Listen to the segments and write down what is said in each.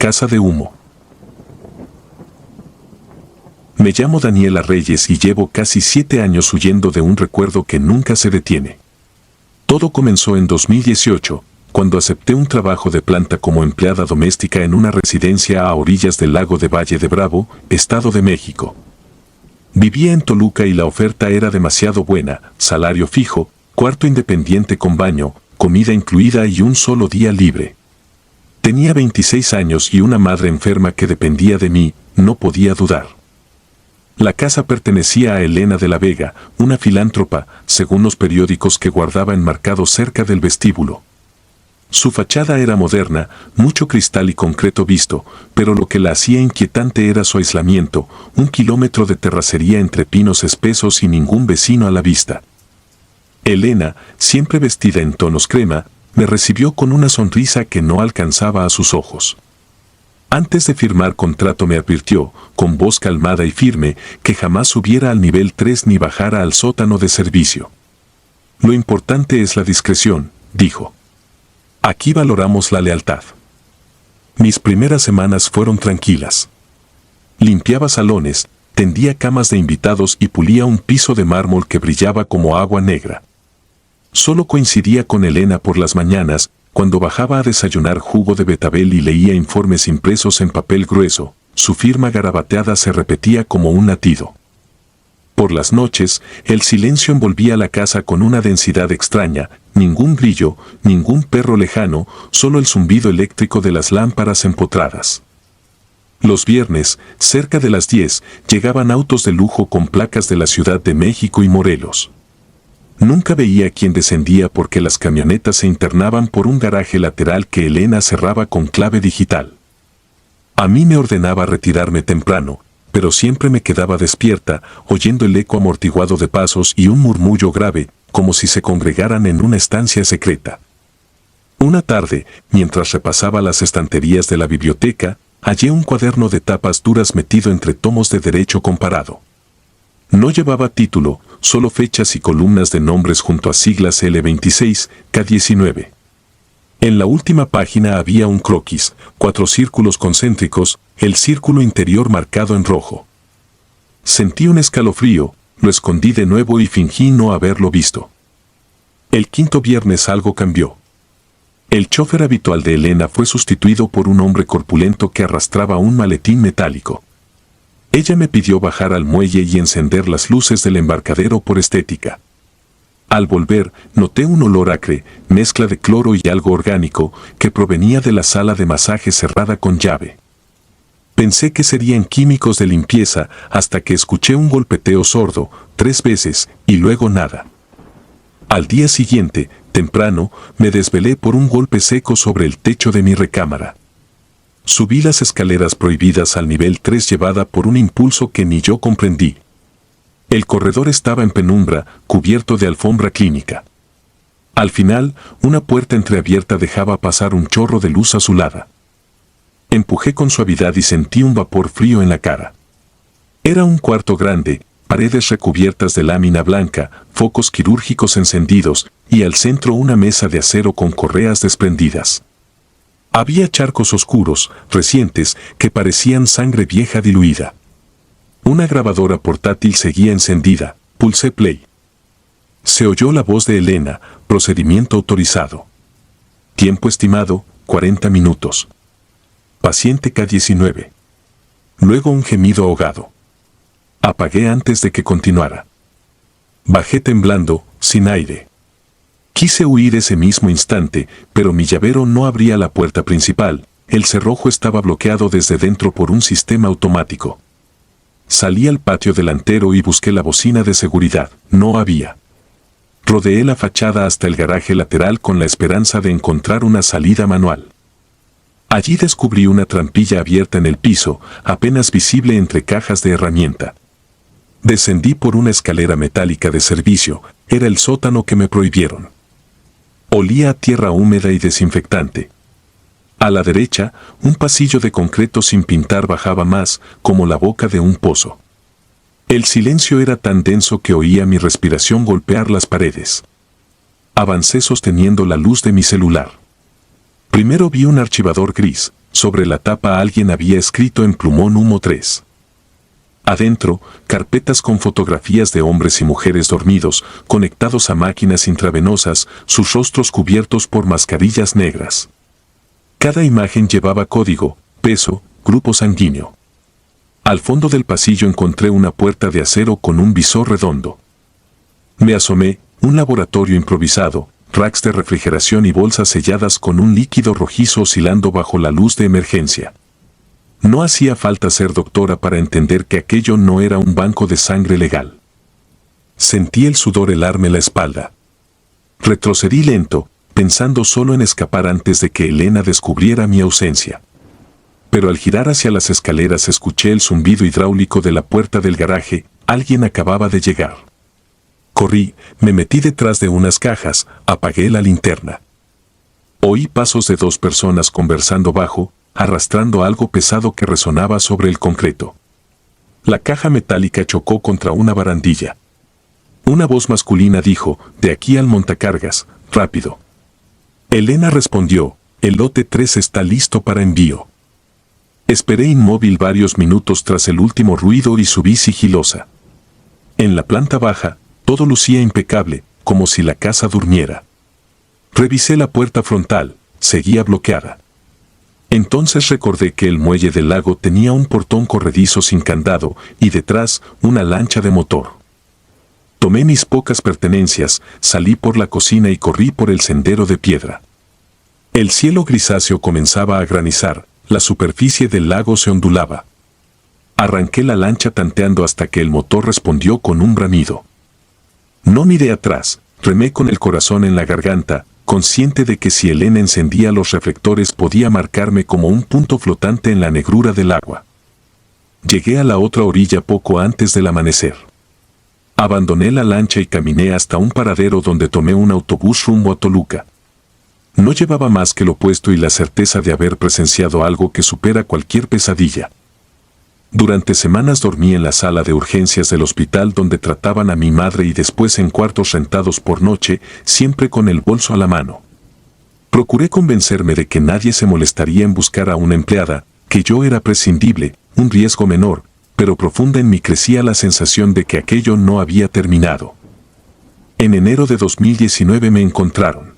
Casa de humo. Me llamo Daniela Reyes y llevo casi 7 años huyendo de un recuerdo que nunca se detiene. Todo comenzó en 2018, cuando acepté un trabajo de planta como empleada doméstica en una residencia a orillas del lago de Valle de Bravo, Estado de México. Vivía en Toluca y la oferta era demasiado buena: salario fijo, cuarto independiente con baño, comida incluida y un solo día libre. Tenía 26 años y una madre enferma que dependía de mí, no podía dudar. La casa pertenecía a Elena de la Vega, una filántropa, según los periódicos que guardaba enmarcados cerca del vestíbulo. Su fachada era moderna, mucho cristal y concreto visto, pero lo que la hacía inquietante era su aislamiento: 1 kilómetro de terracería entre pinos espesos y ningún vecino a la vista. Elena, siempre vestida en tonos crema, me recibió con una sonrisa que no alcanzaba a sus ojos. Antes de firmar contrato me advirtió, con voz calmada y firme, que jamás subiera al nivel 3 ni bajara al sótano de servicio. Lo importante es la discreción, dijo. Aquí valoramos la lealtad. Mis primeras semanas fueron tranquilas. Limpiaba salones, tendía camas de invitados y pulía un piso de mármol que brillaba como agua negra. Solo coincidía con Elena por las mañanas, cuando bajaba a desayunar jugo de betabel y leía informes impresos en papel grueso. Su firma garabateada se repetía como un latido. Por las noches, el silencio envolvía la casa con una densidad extraña: ningún grillo, ningún perro lejano, solo el zumbido eléctrico de las lámparas empotradas. Los viernes, cerca de las 10, llegaban autos de lujo con placas de la Ciudad de México y Morelos. Nunca veía quién descendía porque las camionetas se internaban por un garaje lateral que Elena cerraba con clave digital. A mí me ordenaba retirarme temprano, pero siempre me quedaba despierta, oyendo el eco amortiguado de pasos y un murmullo grave, como si se congregaran en una estancia secreta. Una tarde, mientras repasaba las estanterías de la biblioteca, hallé un cuaderno de tapas duras metido entre tomos de derecho comparado. No llevaba título, solo fechas y columnas de nombres junto a siglas L26, K19. En la última página había un croquis, 4 círculos concéntricos, el círculo interior marcado en rojo. Sentí un escalofrío, lo escondí de nuevo y fingí no haberlo visto. El quinto viernes algo cambió. El chofer habitual de Elena fue sustituido por un hombre corpulento que arrastraba un maletín metálico. Ella me pidió bajar al muelle y encender las luces del embarcadero por estética. Al volver, noté un olor acre, mezcla de cloro y algo orgánico, que provenía de la sala de masaje cerrada con llave. Pensé que serían químicos de limpieza hasta que escuché un golpeteo sordo, 3 veces, y luego nada. Al día siguiente, temprano, me desvelé por un golpe seco sobre el techo de mi recámara. Subí las escaleras prohibidas al nivel 3 llevada por un impulso que ni yo comprendí. El corredor estaba en penumbra, cubierto de alfombra clínica. Al final, una puerta entreabierta dejaba pasar un chorro de luz azulada. Empujé con suavidad y sentí un vapor frío en la cara. Era un cuarto grande, paredes recubiertas de lámina blanca, focos quirúrgicos encendidos, y al centro una mesa de acero con correas desprendidas. Había charcos oscuros, recientes, que parecían sangre vieja diluida. Una grabadora portátil seguía encendida. Pulsé play. Se oyó la voz de Elena: procedimiento autorizado. Tiempo estimado, 40 minutos. Paciente K19. Luego un gemido ahogado. Apagué antes de que continuara. Bajé temblando, sin aire. Quise huir ese mismo instante, pero mi llavero no abría la puerta principal. El cerrojo estaba bloqueado desde dentro por un sistema automático. Salí al patio delantero y busqué la bocina de seguridad. No había. Rodeé la fachada hasta el garaje lateral con la esperanza de encontrar una salida manual. Allí descubrí una trampilla abierta en el piso, apenas visible entre cajas de herramienta. Descendí por una escalera metálica de servicio. Era el sótano que me prohibieron. Olía a tierra húmeda y desinfectante. A la derecha, un pasillo de concreto sin pintar bajaba más, como la boca de un pozo. El silencio era tan denso que oía mi respiración golpear las paredes. Avancé sosteniendo la luz de mi celular. Primero vi un archivador gris, sobre la tapa alguien había escrito en plumón Humo 3. Adentro, carpetas con fotografías de hombres y mujeres dormidos, conectados a máquinas intravenosas, sus rostros cubiertos por mascarillas negras. Cada imagen llevaba código, peso, grupo sanguíneo. Al fondo del pasillo encontré una puerta de acero con un visor redondo. Me asomé, un laboratorio improvisado, racks de refrigeración y bolsas selladas con un líquido rojizo oscilando bajo la luz de emergencia. No hacía falta ser doctora para entender que aquello no era un banco de sangre legal. Sentí el sudor helarme la espalda. Retrocedí lento, pensando solo en escapar antes de que Elena descubriera mi ausencia. Pero al girar hacia las escaleras escuché el zumbido hidráulico de la puerta del garaje, alguien acababa de llegar. Corrí, me metí detrás de unas cajas, apagué la linterna. Oí pasos de 2 personas conversando bajo, arrastrando algo pesado que resonaba sobre el concreto. La caja metálica chocó contra una barandilla. Una voz masculina dijo, de aquí al montacargas, rápido. Elena respondió, el lote 3 está listo para envío. Esperé inmóvil varios minutos tras el último ruido y subí sigilosa. En la planta baja, todo lucía impecable, como si la casa durmiera. Revisé la puerta frontal, seguía bloqueada. Entonces recordé que el muelle del lago tenía un portón corredizo sin candado y detrás una lancha de motor. Tomé mis pocas pertenencias, salí por la cocina y corrí por el sendero de piedra. El cielo grisáceo comenzaba a granizar, la superficie del lago se ondulaba. Arranqué la lancha tanteando hasta que el motor respondió con un bramido. No miré atrás, remé con el corazón en la garganta, consciente de que si Elena encendía los reflectores podía marcarme como un punto flotante en la negrura del agua. Llegué a la otra orilla poco antes del amanecer. Abandoné la lancha y caminé hasta un paradero donde tomé un autobús rumbo a Toluca. No llevaba más que lo puesto y la certeza de haber presenciado algo que supera cualquier pesadilla. Durante semanas dormí en la sala de urgencias del hospital donde trataban a mi madre y después en cuartos rentados por noche, siempre con el bolso a la mano. Procuré convencerme de que nadie se molestaría en buscar a una empleada, que yo era prescindible, un riesgo menor, pero profunda en mí crecía la sensación de que aquello no había terminado. En enero de 2019 me encontraron.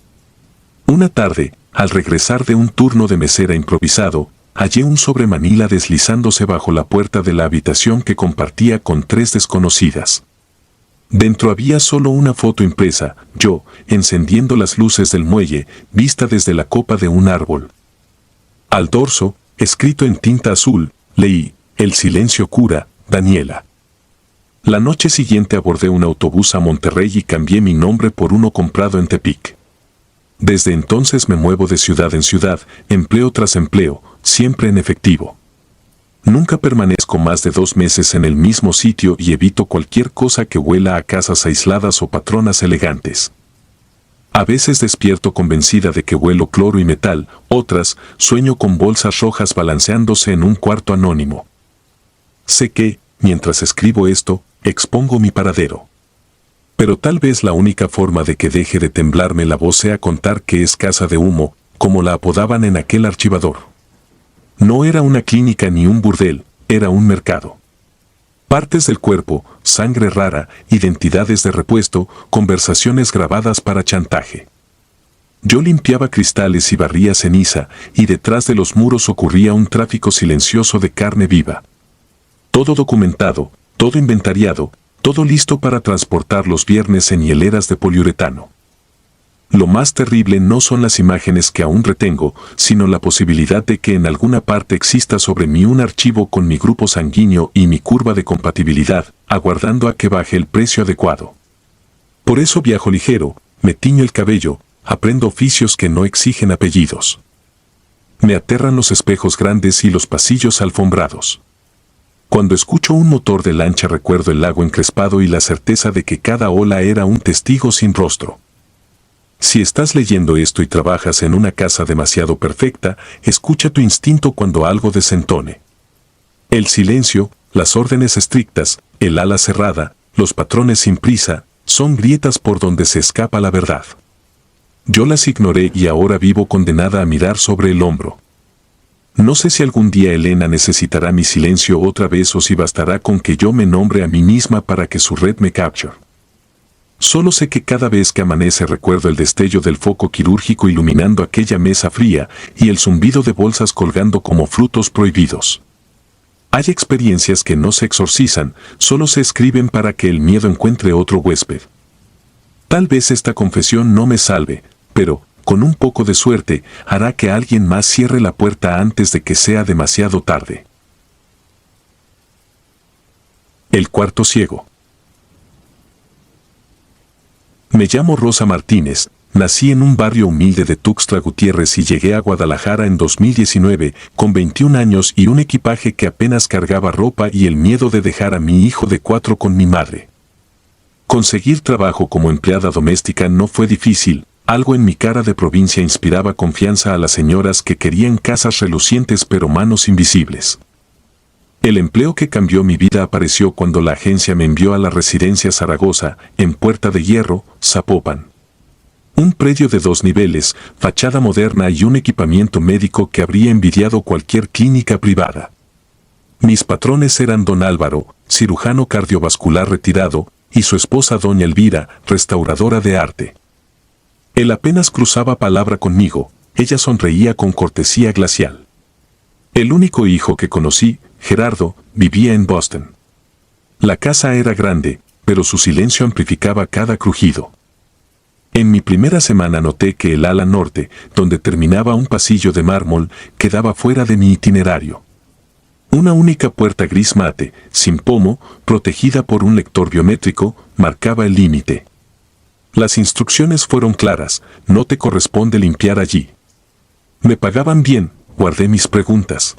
Una tarde, al regresar de un turno de mesera improvisado, hallé un sobre Manila deslizándose bajo la puerta de la habitación que compartía con 3 desconocidas. Dentro había solo una foto impresa, yo, encendiendo las luces del muelle, vista desde la copa de un árbol. Al dorso, escrito en tinta azul, leí, El silencio cura, Daniela. La noche siguiente abordé un autobús a Monterrey y cambié mi nombre por uno comprado en Tepic. Desde entonces me muevo de ciudad en ciudad, empleo tras empleo, siempre en efectivo. Nunca permanezco más de 2 meses en el mismo sitio y evito cualquier cosa que huela a casas aisladas o patronas elegantes. A veces despierto convencida de que huelo cloro y metal, otras sueño con bolsas rojas balanceándose en un cuarto anónimo. Sé que, mientras escribo esto, expongo mi paradero. Pero tal vez la única forma de que deje de temblarme la voz sea contar que es casa de humo, como la apodaban en aquel archivador. No era una clínica ni un burdel, era un mercado. Partes del cuerpo, sangre rara, identidades de repuesto, conversaciones grabadas para chantaje. Yo limpiaba cristales y barría ceniza, y detrás de los muros ocurría un tráfico silencioso de carne viva. Todo documentado, todo inventariado, todo listo para transportar los viernes en hieleras de poliuretano. Lo más terrible no son las imágenes que aún retengo, sino la posibilidad de que en alguna parte exista sobre mí un archivo con mi grupo sanguíneo y mi curva de compatibilidad, aguardando a que baje el precio adecuado. Por eso viajo ligero, me tiño el cabello, aprendo oficios que no exigen apellidos. Me aterran los espejos grandes y los pasillos alfombrados. Cuando escucho un motor de lancha recuerdo el lago encrespado y la certeza de que cada ola era un testigo sin rostro. Si estás leyendo esto y trabajas en una casa demasiado perfecta, escucha tu instinto cuando algo desentone. El silencio, las órdenes estrictas, el ala cerrada, los patrones sin prisa, son grietas por donde se escapa la verdad. Yo las ignoré y ahora vivo condenada a mirar sobre el hombro. No sé si algún día Elena necesitará mi silencio otra vez o si bastará con que yo me nombre a mí misma para que su red me capture. Solo sé que cada vez que amanece recuerdo el destello del foco quirúrgico iluminando aquella mesa fría y el zumbido de bolsas colgando como frutos prohibidos. Hay experiencias que no se exorcizan, solo se escriben para que el miedo encuentre otro huésped. Tal vez esta confesión no me salve, pero, con un poco de suerte, hará que alguien más cierre la puerta antes de que sea demasiado tarde. El cuarto ciego. Me llamo Rosa Martínez, nací en un barrio humilde de Tuxtla Gutiérrez y llegué a Guadalajara en 2019, con 21 años y un equipaje que apenas cargaba ropa y el miedo de dejar a mi hijo de 4 con mi madre. Conseguir trabajo como empleada doméstica no fue difícil. Algo en mi cara de provincia inspiraba confianza a las señoras que querían casas relucientes pero manos invisibles. El empleo que cambió mi vida apareció cuando la agencia me envió a la residencia Zaragoza, en Puerta de Hierro, Zapopan. Un predio de 2 niveles, fachada moderna y un equipamiento médico que habría envidiado cualquier clínica privada. Mis patrones eran don Álvaro, cirujano cardiovascular retirado, y su esposa doña Elvira, restauradora de arte. Él apenas cruzaba palabra conmigo, ella sonreía con cortesía glacial. El único hijo que conocí, Gerardo, vivía en Boston. La casa era grande, pero su silencio amplificaba cada crujido. En mi primera semana noté que el ala norte, donde terminaba un pasillo de mármol, quedaba fuera de mi itinerario. Una única puerta gris mate, sin pomo, protegida por un lector biométrico, marcaba el límite. Las instrucciones fueron claras, no te corresponde limpiar allí. Me pagaban bien, guardé mis preguntas.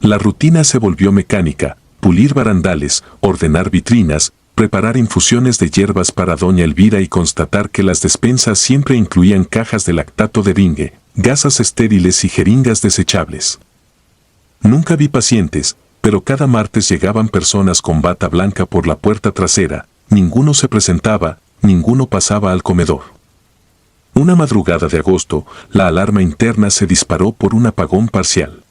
La rutina se volvió mecánica, pulir barandales, ordenar vitrinas, preparar infusiones de hierbas para doña Elvira y constatar que las despensas siempre incluían cajas de lactato de dengue, gasas estériles y jeringas desechables. Nunca vi pacientes, pero cada martes llegaban personas con bata blanca por la puerta trasera, ninguno se presentaba, ninguno pasaba al comedor. Una madrugada de agosto, la alarma interna se disparó por un apagón parcial.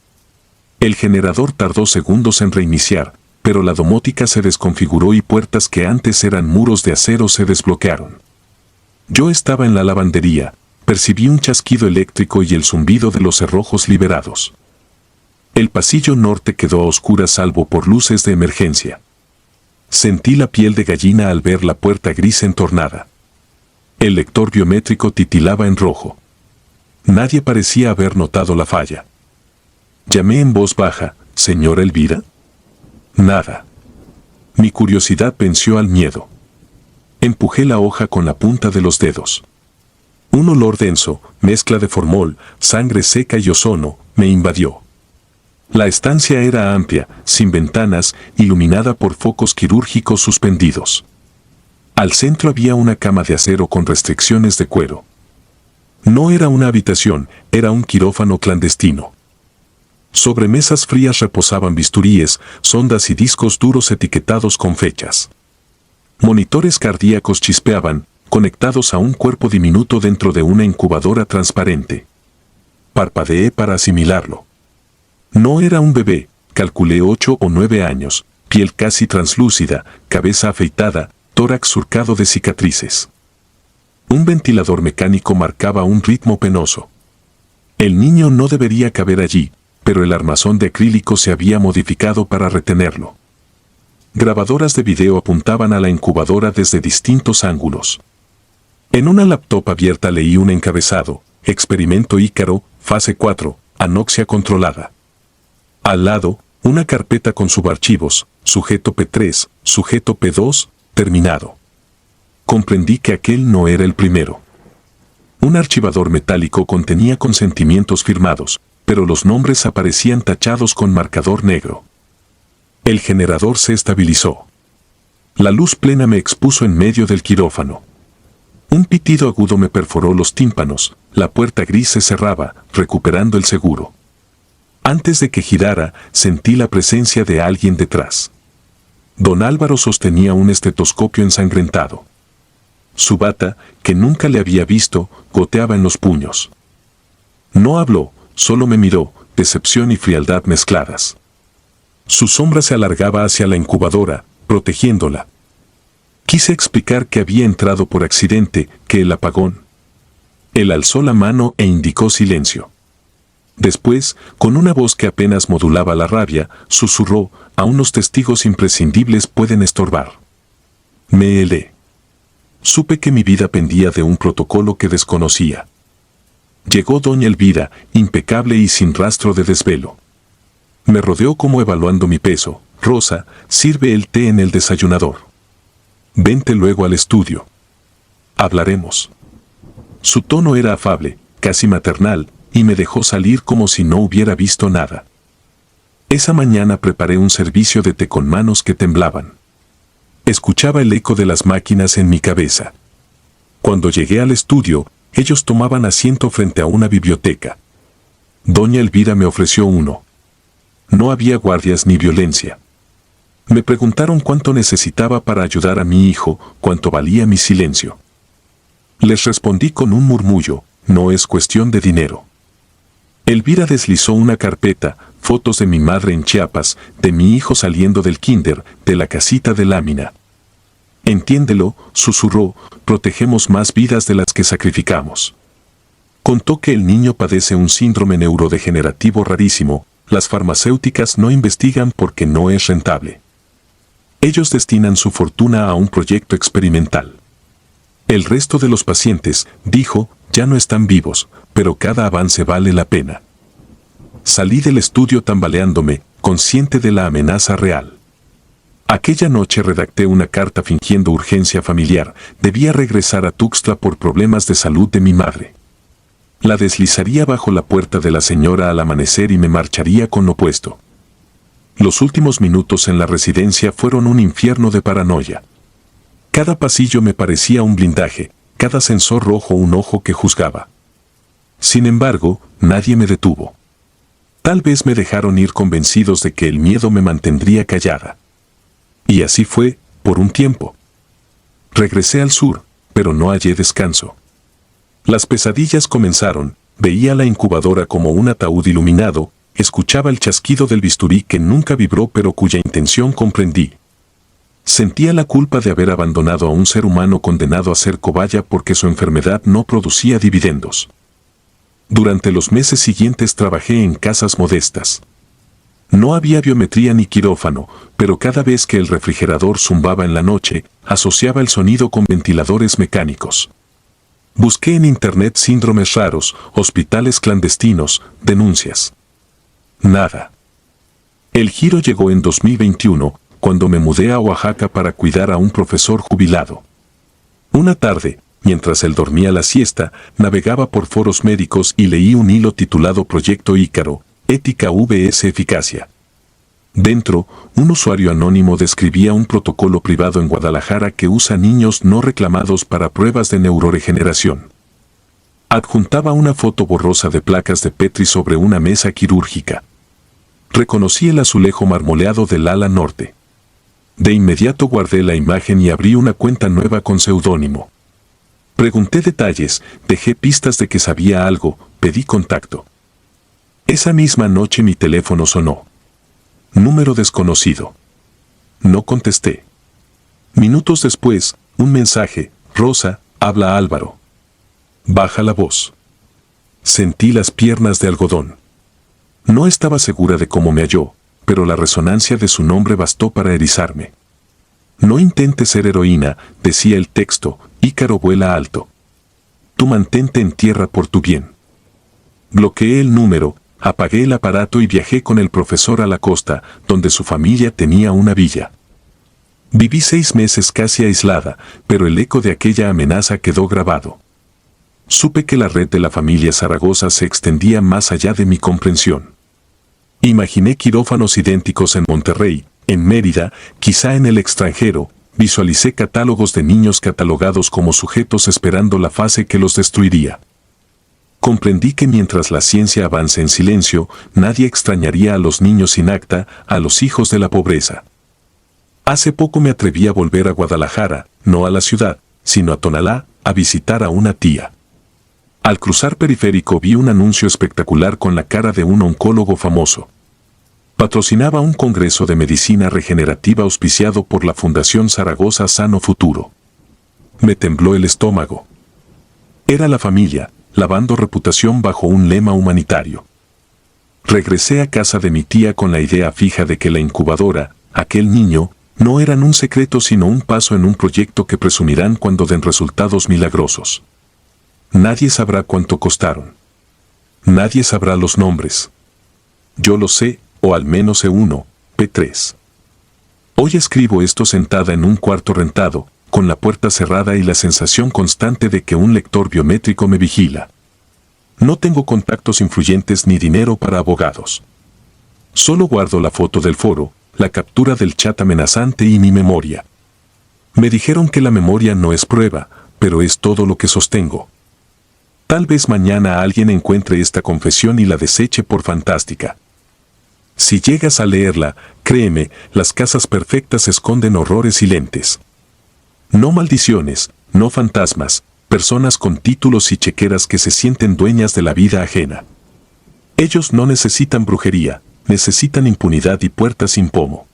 El generador tardó segundos en reiniciar, pero la domótica se desconfiguró y puertas que antes eran muros de acero se desbloquearon. Yo estaba en la lavandería, percibí un chasquido eléctrico y el zumbido de los cerrojos liberados. El pasillo norte quedó a oscuras salvo por luces de emergencia. Sentí la piel de gallina al ver la puerta gris entornada. El lector biométrico titilaba en rojo. Nadie parecía haber notado la falla. Llamé en voz baja, ¿señora Elvira? Nada. Mi curiosidad venció al miedo. Empujé la hoja con la punta de los dedos. Un olor denso, mezcla de formol, sangre seca y ozono, me invadió. La estancia era amplia, sin ventanas, iluminada por focos quirúrgicos suspendidos. Al centro había una cama de acero con restricciones de cuero. No era una habitación, era un quirófano clandestino. Sobre mesas frías reposaban bisturíes, sondas y discos duros etiquetados con fechas. Monitores cardíacos chispeaban, conectados a un cuerpo diminuto dentro de una incubadora transparente. Parpadeé para asimilarlo. No era un bebé, calculé 8 o 9 años, piel casi translúcida, cabeza afeitada, tórax surcado de cicatrices. Un ventilador mecánico marcaba un ritmo penoso. El niño no debería caber allí, pero el armazón de acrílico se había modificado para retenerlo. Grabadoras de video apuntaban a la incubadora desde distintos ángulos. En una laptop abierta leí un encabezado, Experimento Ícaro, fase 4, anoxia controlada. Al lado, una carpeta con subarchivos, sujeto P3, sujeto P2, terminado. Comprendí que aquel no era el primero. Un archivador metálico contenía consentimientos firmados, pero los nombres aparecían tachados con marcador negro. El generador se estabilizó. La luz plena me expuso en medio del quirófano. Un pitido agudo me perforó los tímpanos, la puerta gris se cerraba, recuperando el seguro. Antes de que girara, sentí la presencia de alguien detrás. Don Álvaro sostenía un estetoscopio ensangrentado. Su bata, que nunca le había visto, goteaba en los puños. No habló, solo me miró, decepción y frialdad mezcladas. Su sombra se alargaba hacia la incubadora, protegiéndola. Quise explicar que había entrado por accidente, que el apagón. Él alzó la mano e indicó silencio. Después, con una voz que apenas modulaba la rabia, susurró: «Aún los testigos imprescindibles pueden estorbar». Me helé. Supe que mi vida pendía de un protocolo que desconocía. Llegó doña Elvira, impecable y sin rastro de desvelo. Me rodeó como evaluando mi peso. «Rosa, sirve el té en el desayunador. Vente luego al estudio. Hablaremos». Su tono era afable, casi maternal, y me dejó salir como si no hubiera visto nada. Esa mañana preparé un servicio de té con manos que temblaban. Escuchaba el eco de las máquinas en mi cabeza. Cuando llegué al estudio, ellos tomaban asiento frente a una biblioteca. Doña Elvira me ofreció uno. No había guardias ni violencia. Me preguntaron cuánto necesitaba para ayudar a mi hijo, cuánto valía mi silencio. Les respondí con un murmullo: «No es cuestión de dinero». Elvira deslizó una carpeta, fotos de mi madre en Chiapas, de mi hijo saliendo del kinder, de la casita de lámina. «Entiéndelo», susurró, «protegemos más vidas de las que sacrificamos». Contó que el niño padece un síndrome neurodegenerativo rarísimo. Las farmacéuticas no investigan porque no es rentable. Ellos destinan su fortuna a un proyecto experimental. El resto de los pacientes, dijo, ya no están vivos, pero cada avance vale la pena. Salí del estudio tambaleándome, consciente de la amenaza real. Aquella noche redacté una carta fingiendo urgencia familiar. Debía regresar a Tuxtla por problemas de salud de mi madre. La deslizaría bajo la puerta de la señora al amanecer y me marcharía con lo puesto. Los últimos minutos en la residencia fueron un infierno de paranoia. Cada pasillo me parecía un blindaje, cada sensor rojo un ojo que juzgaba. Sin embargo, nadie me detuvo. Tal vez me dejaron ir convencidos de que el miedo me mantendría callada. Y así fue, por un tiempo. Regresé al sur, pero no hallé descanso. Las pesadillas comenzaron. Veía la incubadora como un ataúd iluminado, escuchaba el chasquido del bisturí que nunca vibró pero cuya intención comprendí. Sentía la culpa de haber abandonado a un ser humano condenado a ser cobaya porque su enfermedad no producía dividendos. Durante los meses siguientes trabajé en casas modestas. No había biometría ni quirófano, pero cada vez que el refrigerador zumbaba en la noche, asociaba el sonido con ventiladores mecánicos. Busqué en internet síndromes raros, hospitales clandestinos, denuncias. Nada. El giro llegó en 2021, cuando me mudé a Oaxaca para cuidar a un profesor jubilado. Una tarde, mientras él dormía la siesta, navegaba por foros médicos y leí un hilo titulado Proyecto Ícaro, Ética vs Eficacia. Dentro, un usuario anónimo describía un protocolo privado en Guadalajara que usa niños no reclamados para pruebas de neuroregeneración. Adjuntaba una foto borrosa de placas de Petri sobre una mesa quirúrgica. Reconocí el azulejo marmoleado del ala norte. De inmediato guardé la imagen y abrí una cuenta nueva con seudónimo. Pregunté detalles, dejé pistas de que sabía algo, pedí contacto. Esa misma noche mi teléfono sonó. Número desconocido. No contesté. Minutos después, un mensaje: «Rosa, habla Álvaro». Baja la voz. Sentí las piernas de algodón. No estaba segura de cómo me halló, pero la resonancia de su nombre bastó para erizarme. «No intentes ser heroína», decía el texto, «Ícaro vuela alto. Tú mantente en tierra por tu bien». Bloqueé el número, apagué el aparato y viajé con el profesor a la costa, donde su familia tenía una villa. Viví 6 meses casi aislada, pero el eco de aquella amenaza quedó grabado. Supe que la red de la familia Zaragoza se extendía más allá de mi comprensión. Imaginé quirófanos idénticos en Monterrey, en Mérida, quizá en el extranjero. Visualicé catálogos de niños catalogados como sujetos esperando la fase que los destruiría. Comprendí que mientras la ciencia avance en silencio, nadie extrañaría a los niños sin acta, a los hijos de la pobreza. Hace poco me atreví a volver a Guadalajara, no a la ciudad, sino a Tonalá, a visitar a una tía. Al cruzar Periférico vi un anuncio espectacular con la cara de un oncólogo famoso. Patrocinaba un congreso de medicina regenerativa auspiciado por la Fundación Zaragoza Sano Futuro. Me tembló el estómago. Era la familia, lavando reputación bajo un lema humanitario. Regresé a casa de mi tía con la idea fija de que la incubadora, aquel niño, no eran un secreto sino un paso en un proyecto que presumirán cuando den resultados milagrosos. Nadie sabrá cuánto costaron. Nadie sabrá los nombres. Yo lo sé, o al menos sé uno, P3. Hoy escribo esto sentada en un cuarto rentado, con la puerta cerrada y la sensación constante de que un lector biométrico me vigila. No tengo contactos influyentes ni dinero para abogados. Solo guardo la foto del foro, la captura del chat amenazante y mi memoria. Me dijeron que la memoria no es prueba, pero es todo lo que sostengo. Tal vez mañana alguien encuentre esta confesión y la deseche por fantástica. Si llegas a leerla, créeme, las casas perfectas esconden horrores silentes. No maldiciones, no fantasmas, personas con títulos y chequeras que se sienten dueñas de la vida ajena. Ellos no necesitan brujería, necesitan impunidad y puertas sin pomo.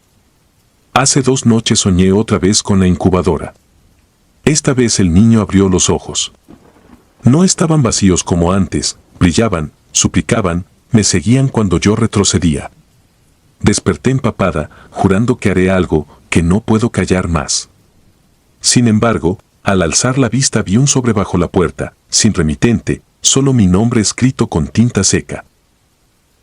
Hace 2 noches soñé otra vez con la incubadora. Esta vez el niño abrió los ojos. No estaban vacíos como antes, brillaban, suplicaban, me seguían cuando yo retrocedía. Desperté empapada, jurando que haré algo, que no puedo callar más. Sin embargo, al alzar la vista vi un sobre bajo la puerta, sin remitente, solo mi nombre escrito con tinta seca.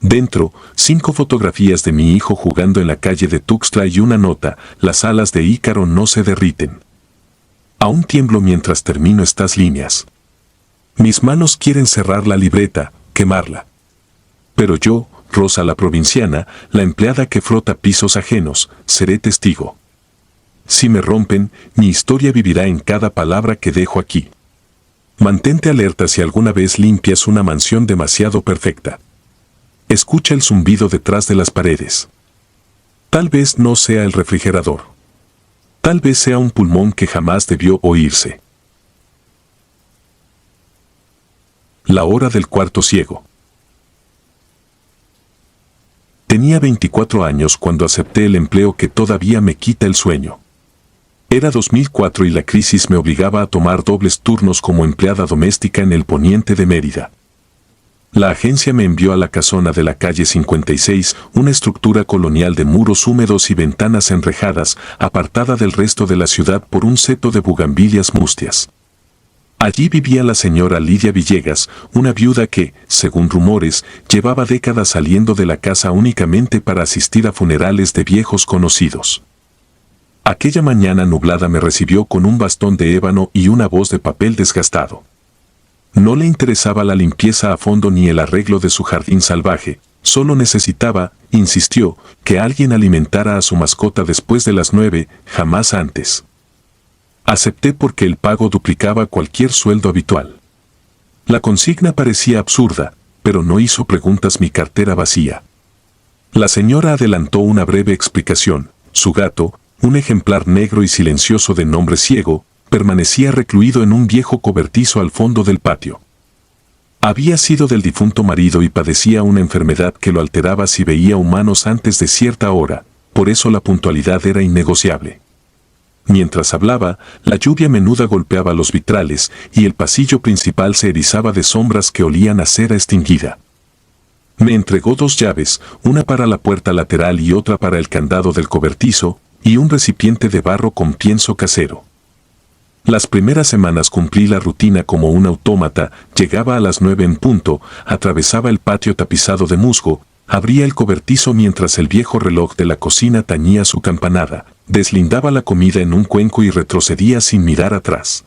Dentro, 5 fotografías de mi hijo jugando en la calle de Tuxtla y una nota: las alas de Ícaro no se derriten. Aún tiemblo mientras termino estas líneas. Mis manos quieren cerrar la libreta, quemarla. Pero yo, Rosa la provinciana, la empleada que frota pisos ajenos, seré testigo. Si me rompen, mi historia vivirá en cada palabra que dejo aquí. Mantente alerta si alguna vez limpias una mansión demasiado perfecta. Escucha el zumbido detrás de las paredes. Tal vez no sea el refrigerador. Tal vez sea un pulmón que jamás debió oírse. La hora del cuarto ciego. Tenía 24 años cuando acepté el empleo que todavía me quita el sueño. Era 2004 y la crisis me obligaba a tomar dobles turnos como empleada doméstica en el poniente de Mérida. La agencia me envió a la casona de la calle 56, una estructura colonial de muros húmedos y ventanas enrejadas, apartada del resto de la ciudad por un seto de bugambilias mustias. Allí vivía la señora Lidia Villegas, una viuda que, según rumores, llevaba décadas saliendo de la casa únicamente para asistir a funerales de viejos conocidos. Aquella mañana nublada me recibió con un bastón de ébano y una voz de papel desgastado. No le interesaba la limpieza a fondo ni el arreglo de su jardín salvaje, solo necesitaba, insistió, que alguien alimentara a su mascota después de las 9, jamás antes. Acepté porque el pago duplicaba cualquier sueldo habitual. La consigna parecía absurda, pero no hizo preguntas mi cartera vacía. La señora adelantó una breve explicación: su gato, un ejemplar negro y silencioso de nombre Ciego, permanecía recluido en un viejo cobertizo al fondo del patio. Había sido del difunto marido y padecía una enfermedad que lo alteraba si veía humanos antes de cierta hora, por eso la puntualidad era innegociable. Mientras hablaba, la lluvia menuda golpeaba los vitrales y el pasillo principal se erizaba de sombras que olían a cera extinguida. Me entregó 2 llaves, una para la puerta lateral y otra para el candado del cobertizo, y un recipiente de barro con pienso casero. Las primeras semanas cumplí la rutina como un autómata: llegaba a las 9 en punto, atravesaba el patio tapizado de musgo, abría el cobertizo mientras el viejo reloj de la cocina tañía su campanada, deslindaba la comida en un cuenco y retrocedía sin mirar atrás.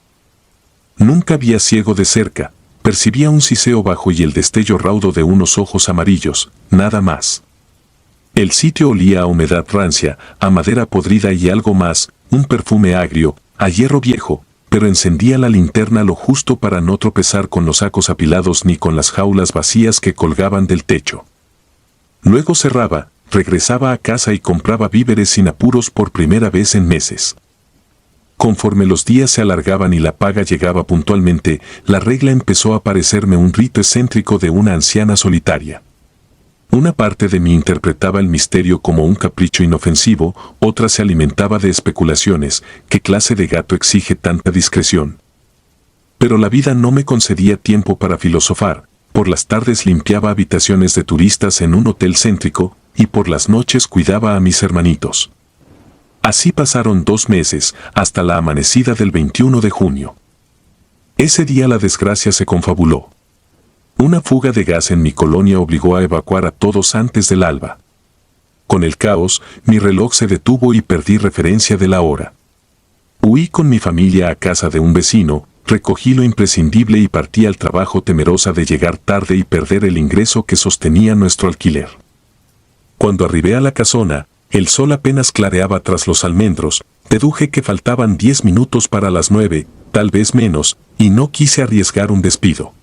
Nunca vi a Ciego de cerca, percibía un siseo bajo y el destello raudo de unos ojos amarillos, nada más. El sitio olía a humedad rancia, a madera podrida y algo más, un perfume agrio, a hierro viejo, pero encendía la linterna lo justo para no tropezar con los sacos apilados ni con las jaulas vacías que colgaban del techo. Luego cerraba, regresaba a casa y compraba víveres sin apuros por primera vez en meses. Conforme los días se alargaban y la paga llegaba puntualmente, la regla empezó a parecerme un rito excéntrico de una anciana solitaria. Una parte de mí interpretaba el misterio como un capricho inofensivo, otra se alimentaba de especulaciones: ¿qué clase de gato exige tanta discreción? Pero la vida no me concedía tiempo para filosofar. Por las tardes limpiaba habitaciones de turistas en un hotel céntrico, y por las noches cuidaba a mis hermanitos. Así pasaron 2 meses, hasta la amanecida del 21 de junio. Ese día la desgracia se confabuló. Una fuga de gas en mi colonia obligó a evacuar a todos antes del alba. Con el caos, mi reloj se detuvo y perdí referencia de la hora. Huí con mi familia a casa de un vecino, recogí lo imprescindible y partí al trabajo temerosa de llegar tarde y perder el ingreso que sostenía nuestro alquiler. Cuando arribé a la casona, el sol apenas clareaba tras los almendros, deduje que faltaban 10 minutos para las 9, tal vez menos, y no quise arriesgar un despido.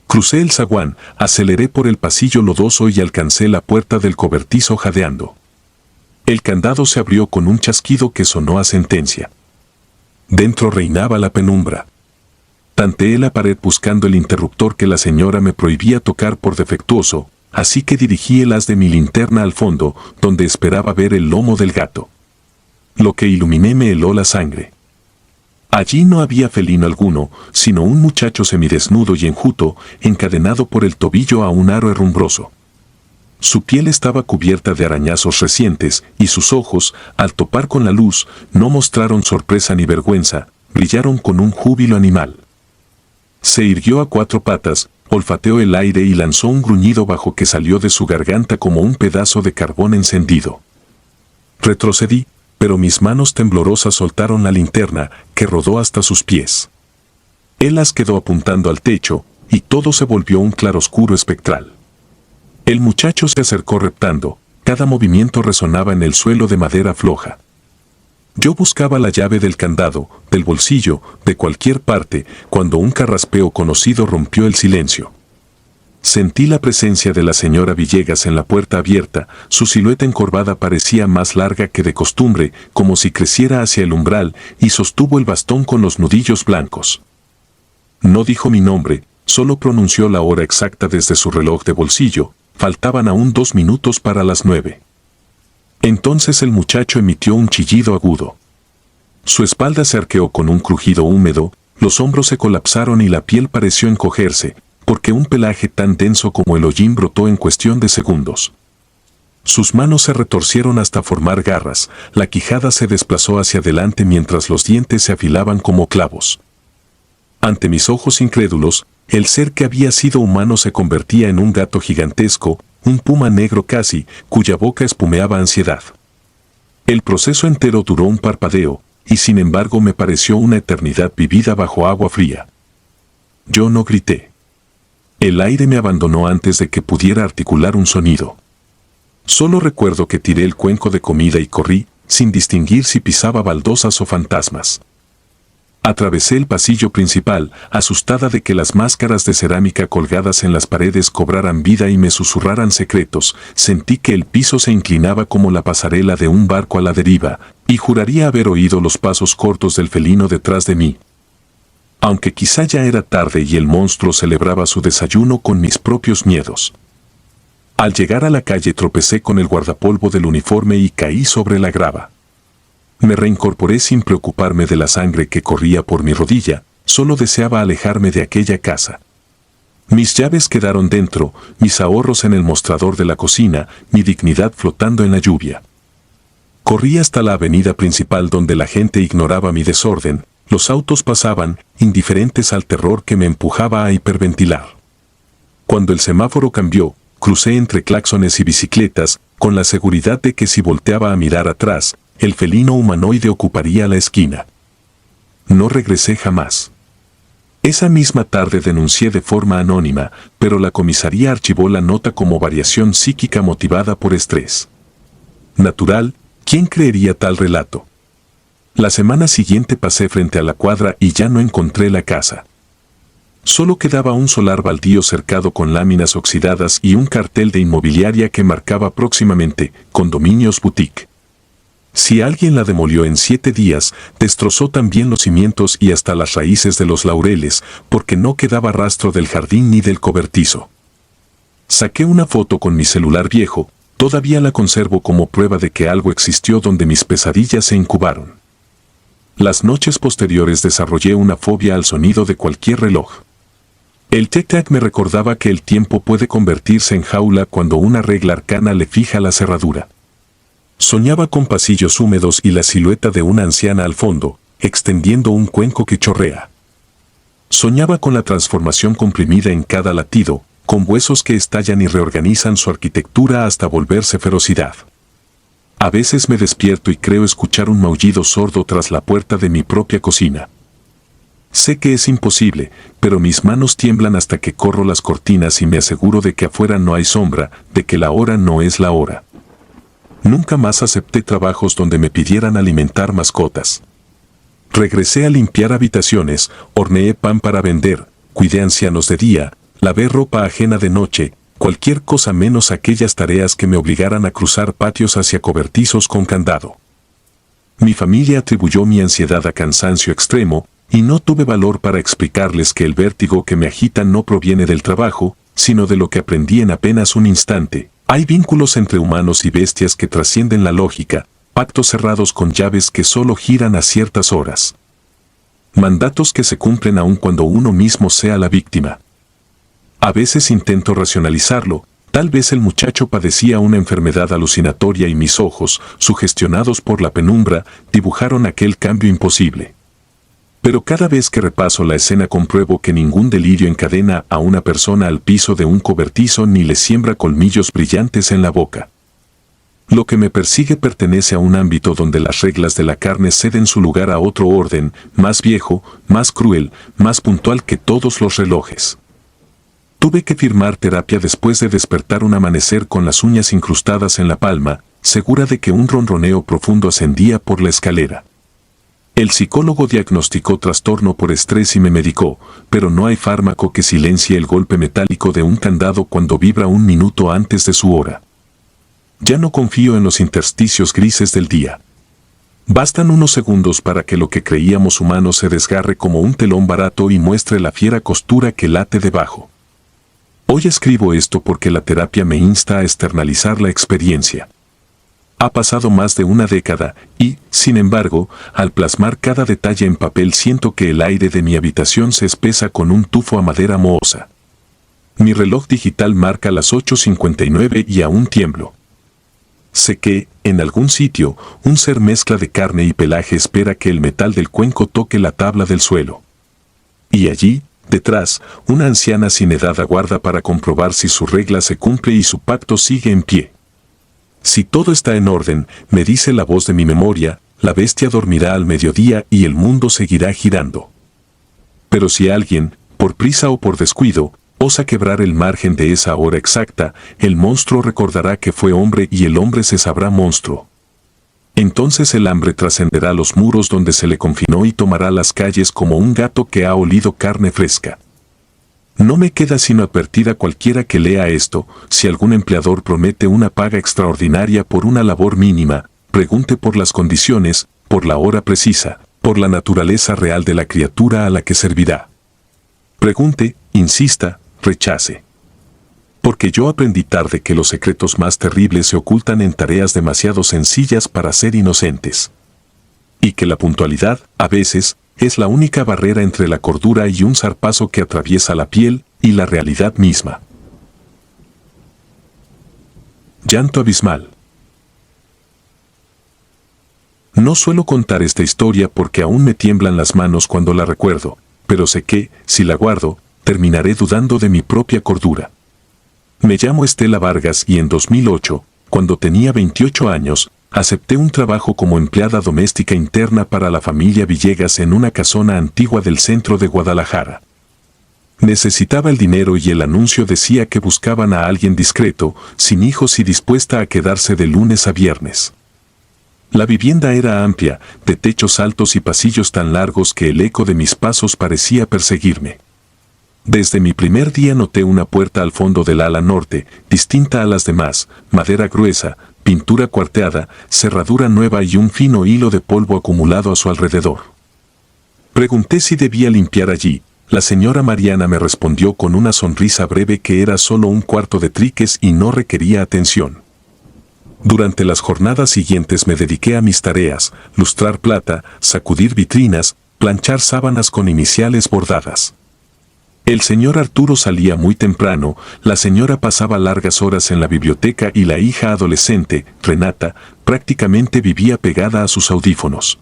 Crucé el zaguán, aceleré por el pasillo lodoso y alcancé la puerta del cobertizo jadeando. El candado se abrió con un chasquido que sonó a sentencia. Dentro reinaba la penumbra. Tanteé la pared buscando el interruptor que la señora me prohibía tocar por defectuoso, así que dirigí el haz de mi linterna al fondo, donde esperaba ver el lomo del gato. Lo que iluminé me heló la sangre. Allí no había felino alguno, sino un muchacho semidesnudo y enjuto, encadenado por el tobillo a un aro herrumbroso. Su piel estaba cubierta de arañazos recientes, y sus ojos, al topar con la luz, no mostraron sorpresa ni vergüenza, brillaron con un júbilo animal. Se irguió a 4 patas, olfateó el aire y lanzó un gruñido bajo que salió de su garganta como un pedazo de carbón encendido. Retrocedí, pero mis manos temblorosas soltaron la linterna, que rodó hasta sus pies. Él las quedó apuntando al techo, y todo se volvió un claroscuro espectral. El muchacho se acercó reptando, cada movimiento resonaba en el suelo de madera floja. Yo buscaba la llave del candado, del bolsillo, de cualquier parte, cuando un carraspeo conocido rompió el silencio. Sentí la presencia de la señora Villegas en la puerta abierta, su silueta encorvada parecía más larga que de costumbre, como si creciera hacia el umbral, y sostuvo el bastón con los nudillos blancos. No dijo mi nombre, solo pronunció la hora exacta desde su reloj de bolsillo, faltaban aún 2 minutos para las 9. Entonces el muchacho emitió un chillido agudo. Su espalda se arqueó con un crujido húmedo, los hombros se colapsaron y la piel pareció encogerse, porque un pelaje tan denso como el hollín brotó en cuestión de segundos. Sus manos se retorcieron hasta formar garras, la quijada se desplazó hacia adelante mientras los dientes se afilaban como clavos. Ante mis ojos incrédulos, el ser que había sido humano se convertía en un gato gigantesco, un puma negro casi, cuya boca espumeaba ansiedad. El proceso entero duró un parpadeo, y sin embargo me pareció una eternidad vivida bajo agua fría. Yo no grité. El aire me abandonó antes de que pudiera articular un sonido. Solo recuerdo que tiré el cuenco de comida y corrí, sin distinguir si pisaba baldosas o fantasmas. Atravesé el pasillo principal, asustada de que las máscaras de cerámica colgadas en las paredes cobraran vida y me susurraran secretos. Sentí que el piso se inclinaba como la pasarela de un barco a la deriva, y juraría haber oído los pasos cortos del felino detrás de mí. Aunque quizá ya era tarde y el monstruo celebraba su desayuno con mis propios miedos. Al llegar a la calle tropecé con el guardapolvo del uniforme y caí sobre la grava. Me reincorporé sin preocuparme de la sangre que corría por mi rodilla, solo deseaba alejarme de aquella casa. Mis llaves quedaron dentro, mis ahorros en el mostrador de la cocina, mi dignidad flotando en la lluvia. Corrí hasta la avenida principal donde la gente ignoraba mi desorden, los autos pasaban, indiferentes al terror que me empujaba a hiperventilar. Cuando el semáforo cambió, crucé entre claxones y bicicletas, con la seguridad de que si volteaba a mirar atrás, el felino humanoide ocuparía la esquina. No regresé jamás. Esa misma tarde denuncié de forma anónima, pero la comisaría archivó la nota como variación psíquica motivada por estrés. Natural, ¿quién creería tal relato? La semana siguiente pasé frente a la cuadra y ya no encontré la casa. Solo quedaba un solar baldío cercado con láminas oxidadas y un cartel de inmobiliaria que marcaba próximamente Condominios Boutique. Si alguien la demolió en 7 días, destrozó también los cimientos y hasta las raíces de los laureles, porque no quedaba rastro del jardín ni del cobertizo. Saqué una foto con mi celular viejo, todavía la conservo como prueba de que algo existió donde mis pesadillas se incubaron. Las noches posteriores desarrollé una fobia al sonido de cualquier reloj. El tic-tac me recordaba que el tiempo puede convertirse en jaula cuando una regla arcana le fija la cerradura. Soñaba con pasillos húmedos y la silueta de una anciana al fondo, extendiendo un cuenco que chorrea. Soñaba con la transformación comprimida en cada latido, con huesos que estallan y reorganizan su arquitectura hasta volverse ferocidad. A veces me despierto y creo escuchar un maullido sordo tras la puerta de mi propia cocina. Sé que es imposible, pero mis manos tiemblan hasta que corro las cortinas y me aseguro de que afuera no hay sombra, de que la hora no es la hora. Nunca más acepté trabajos donde me pidieran alimentar mascotas. Regresé a limpiar habitaciones, horneé pan para vender, cuidé ancianos de día, lavé ropa ajena de noche, cualquier cosa menos aquellas tareas que me obligaran a cruzar patios hacia cobertizos con candado. Mi familia atribuyó mi ansiedad a cansancio extremo, y no tuve valor para explicarles que el vértigo que me agita no proviene del trabajo, sino de lo que aprendí en apenas un instante. Hay vínculos entre humanos y bestias que trascienden la lógica, pactos cerrados con llaves que solo giran a ciertas horas. Mandatos que se cumplen aun cuando uno mismo sea la víctima. A veces intento racionalizarlo, tal vez el muchacho padecía una enfermedad alucinatoria y mis ojos, sugestionados por la penumbra, dibujaron aquel cambio imposible. Pero cada vez que repaso la escena compruebo que ningún delirio encadena a una persona al piso de un cobertizo ni le siembra colmillos brillantes en la boca. Lo que me persigue pertenece a un ámbito donde las reglas de la carne ceden su lugar a otro orden, más viejo, más cruel, más puntual que todos los relojes. Tuve que firmar terapia después de despertar un amanecer con las uñas incrustadas en la palma, segura de que un ronroneo profundo ascendía por la escalera. El psicólogo diagnosticó trastorno por estrés y me medicó, pero no hay fármaco que silencie el golpe metálico de un candado cuando vibra un minuto antes de su hora. Ya no confío en los intersticios grises del día. Bastan unos segundos para que lo que creíamos humano se desgarre como un telón barato y muestre la fiera costura que late debajo. Hoy escribo esto porque la terapia me insta a externalizar la experiencia. Ha pasado más de una década y, sin embargo, al plasmar cada detalle en papel siento que el aire de mi habitación se espesa con un tufo a madera mohosa. Mi reloj digital marca las 8:59 y aún tiemblo. Sé que, en algún sitio, un ser mezcla de carne y pelaje espera que el metal del cuenco toque la tabla del suelo. Y allí, detrás, una anciana sin edad aguarda para comprobar si su regla se cumple y su pacto sigue en pie. Si todo está en orden, me dice la voz de mi memoria, la bestia dormirá al mediodía y el mundo seguirá girando. Pero si alguien, por prisa o por descuido, osa quebrar el margen de esa hora exacta, el monstruo recordará que fue hombre y el hombre se sabrá monstruo. Entonces el hambre trascenderá los muros donde se le confinó y tomará las calles como un gato que ha olido carne fresca. No me queda sino advertir a cualquiera que lea esto, si algún empleador promete una paga extraordinaria por una labor mínima, pregunte por las condiciones, por la hora precisa, por la naturaleza real de la criatura a la que servirá. Pregunte, insista, rechace. Porque yo aprendí tarde que los secretos más terribles se ocultan en tareas demasiado sencillas para ser inocentes. Y que la puntualidad, a veces, es la única barrera entre la cordura y un zarpazo que atraviesa la piel y la realidad misma. Llanto abismal. No suelo contar esta historia porque aún me tiemblan las manos cuando la recuerdo, pero sé que, si la guardo, terminaré dudando de mi propia cordura. Me llamo Estela Vargas y en 2008, cuando tenía 28 años, acepté un trabajo como empleada doméstica interna para la familia Villegas en una casona antigua del centro de Guadalajara. Necesitaba el dinero y el anuncio decía que buscaban a alguien discreto, sin hijos y dispuesta a quedarse de lunes a viernes. La vivienda era amplia, de techos altos y pasillos tan largos que el eco de mis pasos parecía perseguirme. Desde mi primer día noté una puerta al fondo del ala norte, distinta a las demás, madera gruesa, pintura cuarteada, cerradura nueva y un fino hilo de polvo acumulado a su alrededor. Pregunté si debía limpiar allí. La señora Mariana me respondió con una sonrisa breve que era solo un cuarto de triques y no requería atención. Durante las jornadas siguientes me dediqué a mis tareas, lustrar plata, sacudir vitrinas, planchar sábanas con iniciales bordadas. El señor Arturo salía muy temprano, la señora pasaba largas horas en la biblioteca y la hija adolescente, Renata, prácticamente vivía pegada a sus audífonos.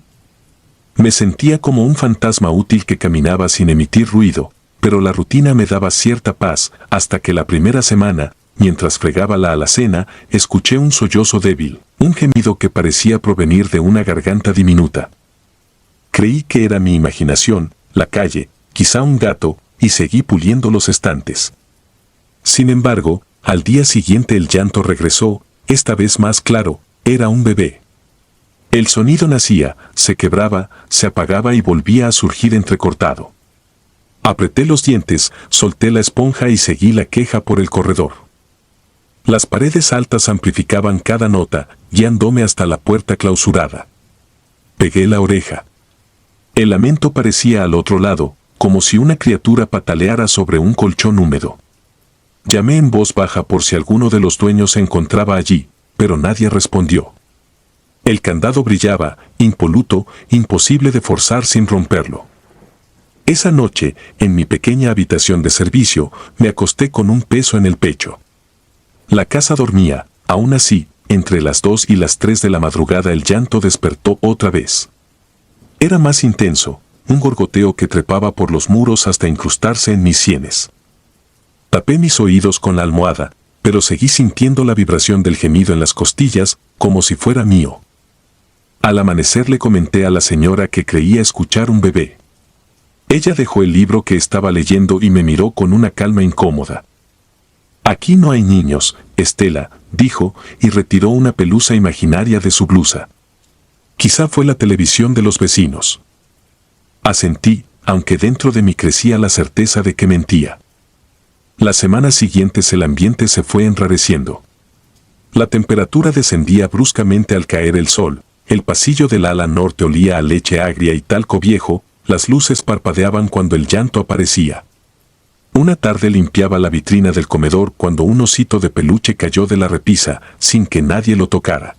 Me sentía como un fantasma útil que caminaba sin emitir ruido, pero la rutina me daba cierta paz, hasta que la primera semana, mientras fregaba la alacena, escuché un sollozo débil, un gemido que parecía provenir de una garganta diminuta. Creí que era mi imaginación, la calle, quizá un gato, y seguí puliendo los estantes. Sin embargo, al día siguiente el llanto regresó, esta vez más claro, era un bebé. El sonido nacía, se quebraba, se apagaba y volvía a surgir entrecortado. Apreté los dientes, solté la esponja y seguí la queja por el corredor. Las paredes altas amplificaban cada nota, guiándome hasta la puerta clausurada. Pegué la oreja. El lamento parecía al otro lado, como si una criatura pataleara sobre un colchón húmedo. Llamé en voz baja por si alguno de los dueños se encontraba allí, pero nadie respondió. El candado brillaba, impoluto, imposible de forzar sin romperlo. Esa noche, en mi pequeña habitación de servicio, me acosté con un peso en el pecho. La casa dormía, aún así, entre las 2 y las 3 de la madrugada el llanto despertó otra vez. Era más intenso, un gorgoteo que trepaba por los muros hasta incrustarse en mis sienes. Tapé mis oídos con la almohada, pero seguí sintiendo la vibración del gemido en las costillas, como si fuera mío. Al amanecer le comenté a la señora que creía escuchar un bebé. Ella dejó el libro que estaba leyendo y me miró con una calma incómoda. «Aquí no hay niños, Estela», dijo, y retiró una pelusa imaginaria de su blusa. Quizá fue la televisión de los vecinos. Asentí, aunque dentro de mí crecía la certeza de que mentía. Las semanas siguientes el ambiente se fue enrareciendo. La temperatura descendía bruscamente al caer el sol, el pasillo del ala norte olía a leche agria y talco viejo, las luces parpadeaban cuando el llanto aparecía. Una tarde limpiaba la vitrina del comedor cuando un osito de peluche cayó de la repisa, sin que nadie lo tocara.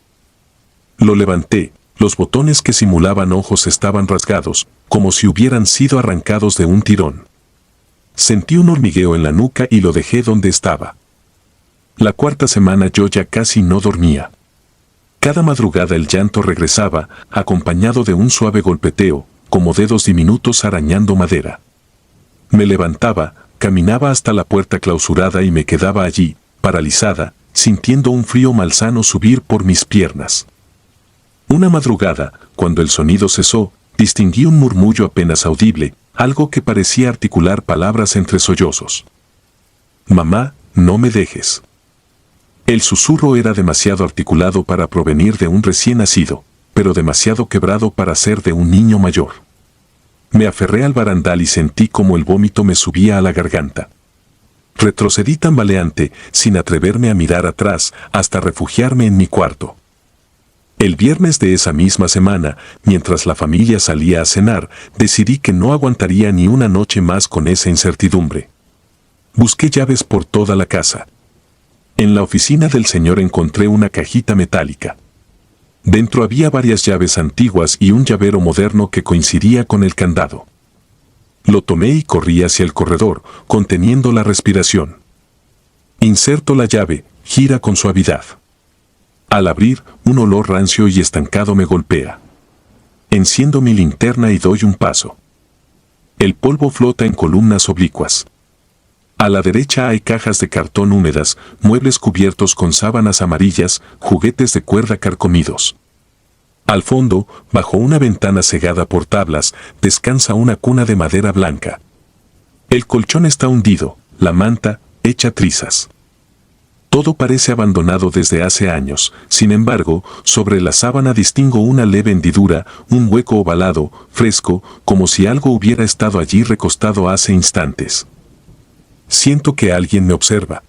Lo levanté. Los botones que simulaban ojos estaban rasgados, como si hubieran sido arrancados de un tirón. Sentí un hormigueo en la nuca y lo dejé donde estaba. La cuarta semana yo ya casi no dormía. Cada madrugada el llanto regresaba, acompañado de un suave golpeteo, como dedos diminutos arañando madera. Me levantaba, caminaba hasta la puerta clausurada y me quedaba allí, paralizada, sintiendo un frío malsano subir por mis piernas. Una madrugada, cuando el sonido cesó, distinguí un murmullo apenas audible, algo que parecía articular palabras entre sollozos. «Mamá, no me dejes». El susurro era demasiado articulado para provenir de un recién nacido, pero demasiado quebrado para ser de un niño mayor. Me aferré al barandal y sentí como el vómito me subía a la garganta. Retrocedí tambaleante, sin atreverme a mirar atrás, hasta refugiarme en mi cuarto. El viernes de esa misma semana, mientras la familia salía a cenar, decidí que no aguantaría ni una noche más con esa incertidumbre. Busqué llaves por toda la casa. En la oficina del señor encontré una cajita metálica. Dentro había varias llaves antiguas y un llavero moderno que coincidía con el candado. Lo tomé y corrí hacia el corredor, conteniendo la respiración. Inserto la llave, gira con suavidad. Al abrir, un olor rancio y estancado me golpea. Enciendo mi linterna y doy un paso. El polvo flota en columnas oblicuas. A la derecha hay cajas de cartón húmedas, muebles cubiertos con sábanas amarillas, juguetes de cuerda carcomidos. Al fondo, bajo una ventana cegada por tablas, descansa una cuna de madera blanca. El colchón está hundido, la manta, hecha trizas. Todo parece abandonado desde hace años, sin embargo, sobre la sábana distingo una leve hendidura, un hueco ovalado, fresco, como si algo hubiera estado allí recostado hace instantes. Siento que alguien me observa.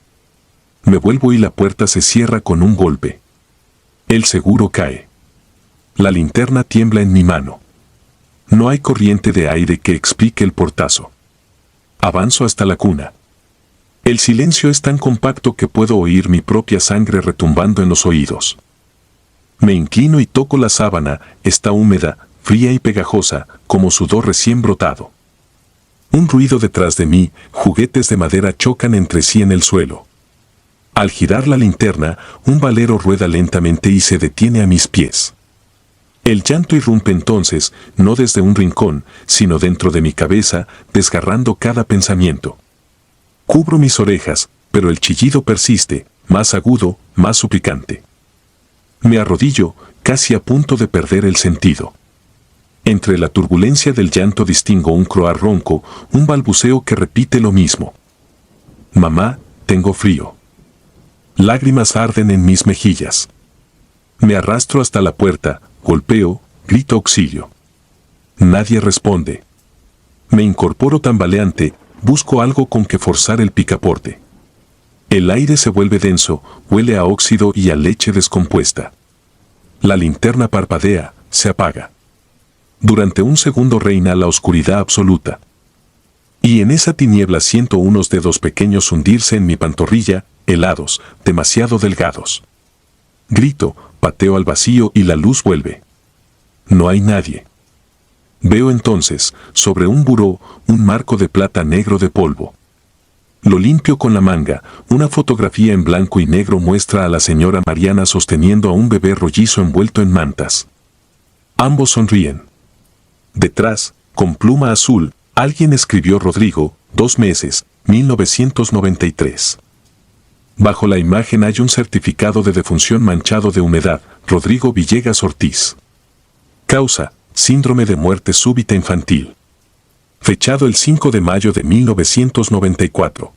Me vuelvo y la puerta se cierra con un golpe. El seguro cae. La linterna tiembla en mi mano. No hay corriente de aire que explique el portazo. Avanzo hasta la cuna. El silencio es tan compacto que puedo oír mi propia sangre retumbando en los oídos. Me inclino y toco la sábana, está húmeda, fría y pegajosa, como sudor recién brotado. Un ruido detrás de mí, juguetes de madera chocan entre sí en el suelo. Al girar la linterna, un valero rueda lentamente y se detiene a mis pies. El llanto irrumpe entonces, no desde un rincón, sino dentro de mi cabeza, desgarrando cada pensamiento. Cubro mis orejas, pero el chillido persiste, más agudo, más suplicante. Me arrodillo, casi a punto de perder el sentido. Entre la turbulencia del llanto distingo un croar ronco, un balbuceo que repite lo mismo. Mamá, tengo frío. Lágrimas arden en mis mejillas. Me arrastro hasta la puerta, golpeo, grito auxilio. Nadie responde. Me incorporo tambaleante, busco algo con que forzar el picaporte. El aire se vuelve denso, huele a óxido y a leche descompuesta. La linterna parpadea, se apaga. Durante un segundo reina la oscuridad absoluta. Y en esa tiniebla siento unos dedos pequeños hundirse en mi pantorrilla, helados, demasiado delgados. Grito, pateo al vacío y la luz vuelve. No hay nadie. Veo entonces, sobre un buró, un marco de plata negro de polvo. Lo limpio con la manga, una fotografía en blanco y negro muestra a la señora Mariana sosteniendo a un bebé rollizo envuelto en mantas. Ambos sonríen. Detrás, con pluma azul, alguien escribió Rodrigo, 2 meses, 1993. Bajo la imagen hay un certificado de defunción manchado de humedad, Rodrigo Villegas Ortiz. Causa, síndrome de muerte súbita infantil. Fechado el 5 de mayo de 1994.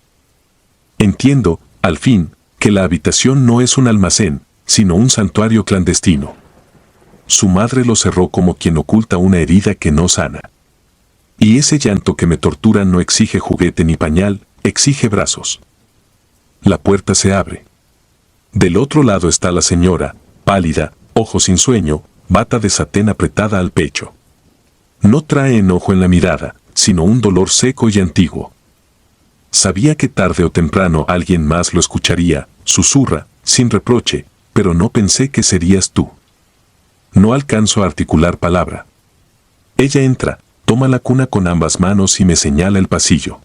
Entiendo, al fin, que la habitación no es un almacén, sino un santuario clandestino. Su madre lo cerró como quien oculta una herida que no sana. Y ese llanto que me tortura no exige juguete ni pañal, exige brazos. La puerta se abre. Del otro lado está la señora, pálida, ojos sin sueño, bata de satén apretada al pecho. No trae enojo en la mirada, sino un dolor seco y antiguo. Sabía que tarde o temprano alguien más lo escucharía, susurra, sin reproche, pero no pensé que serías tú. No alcanzo a articular palabra. Ella entra, toma la cuna con ambas manos y me señala el pasillo.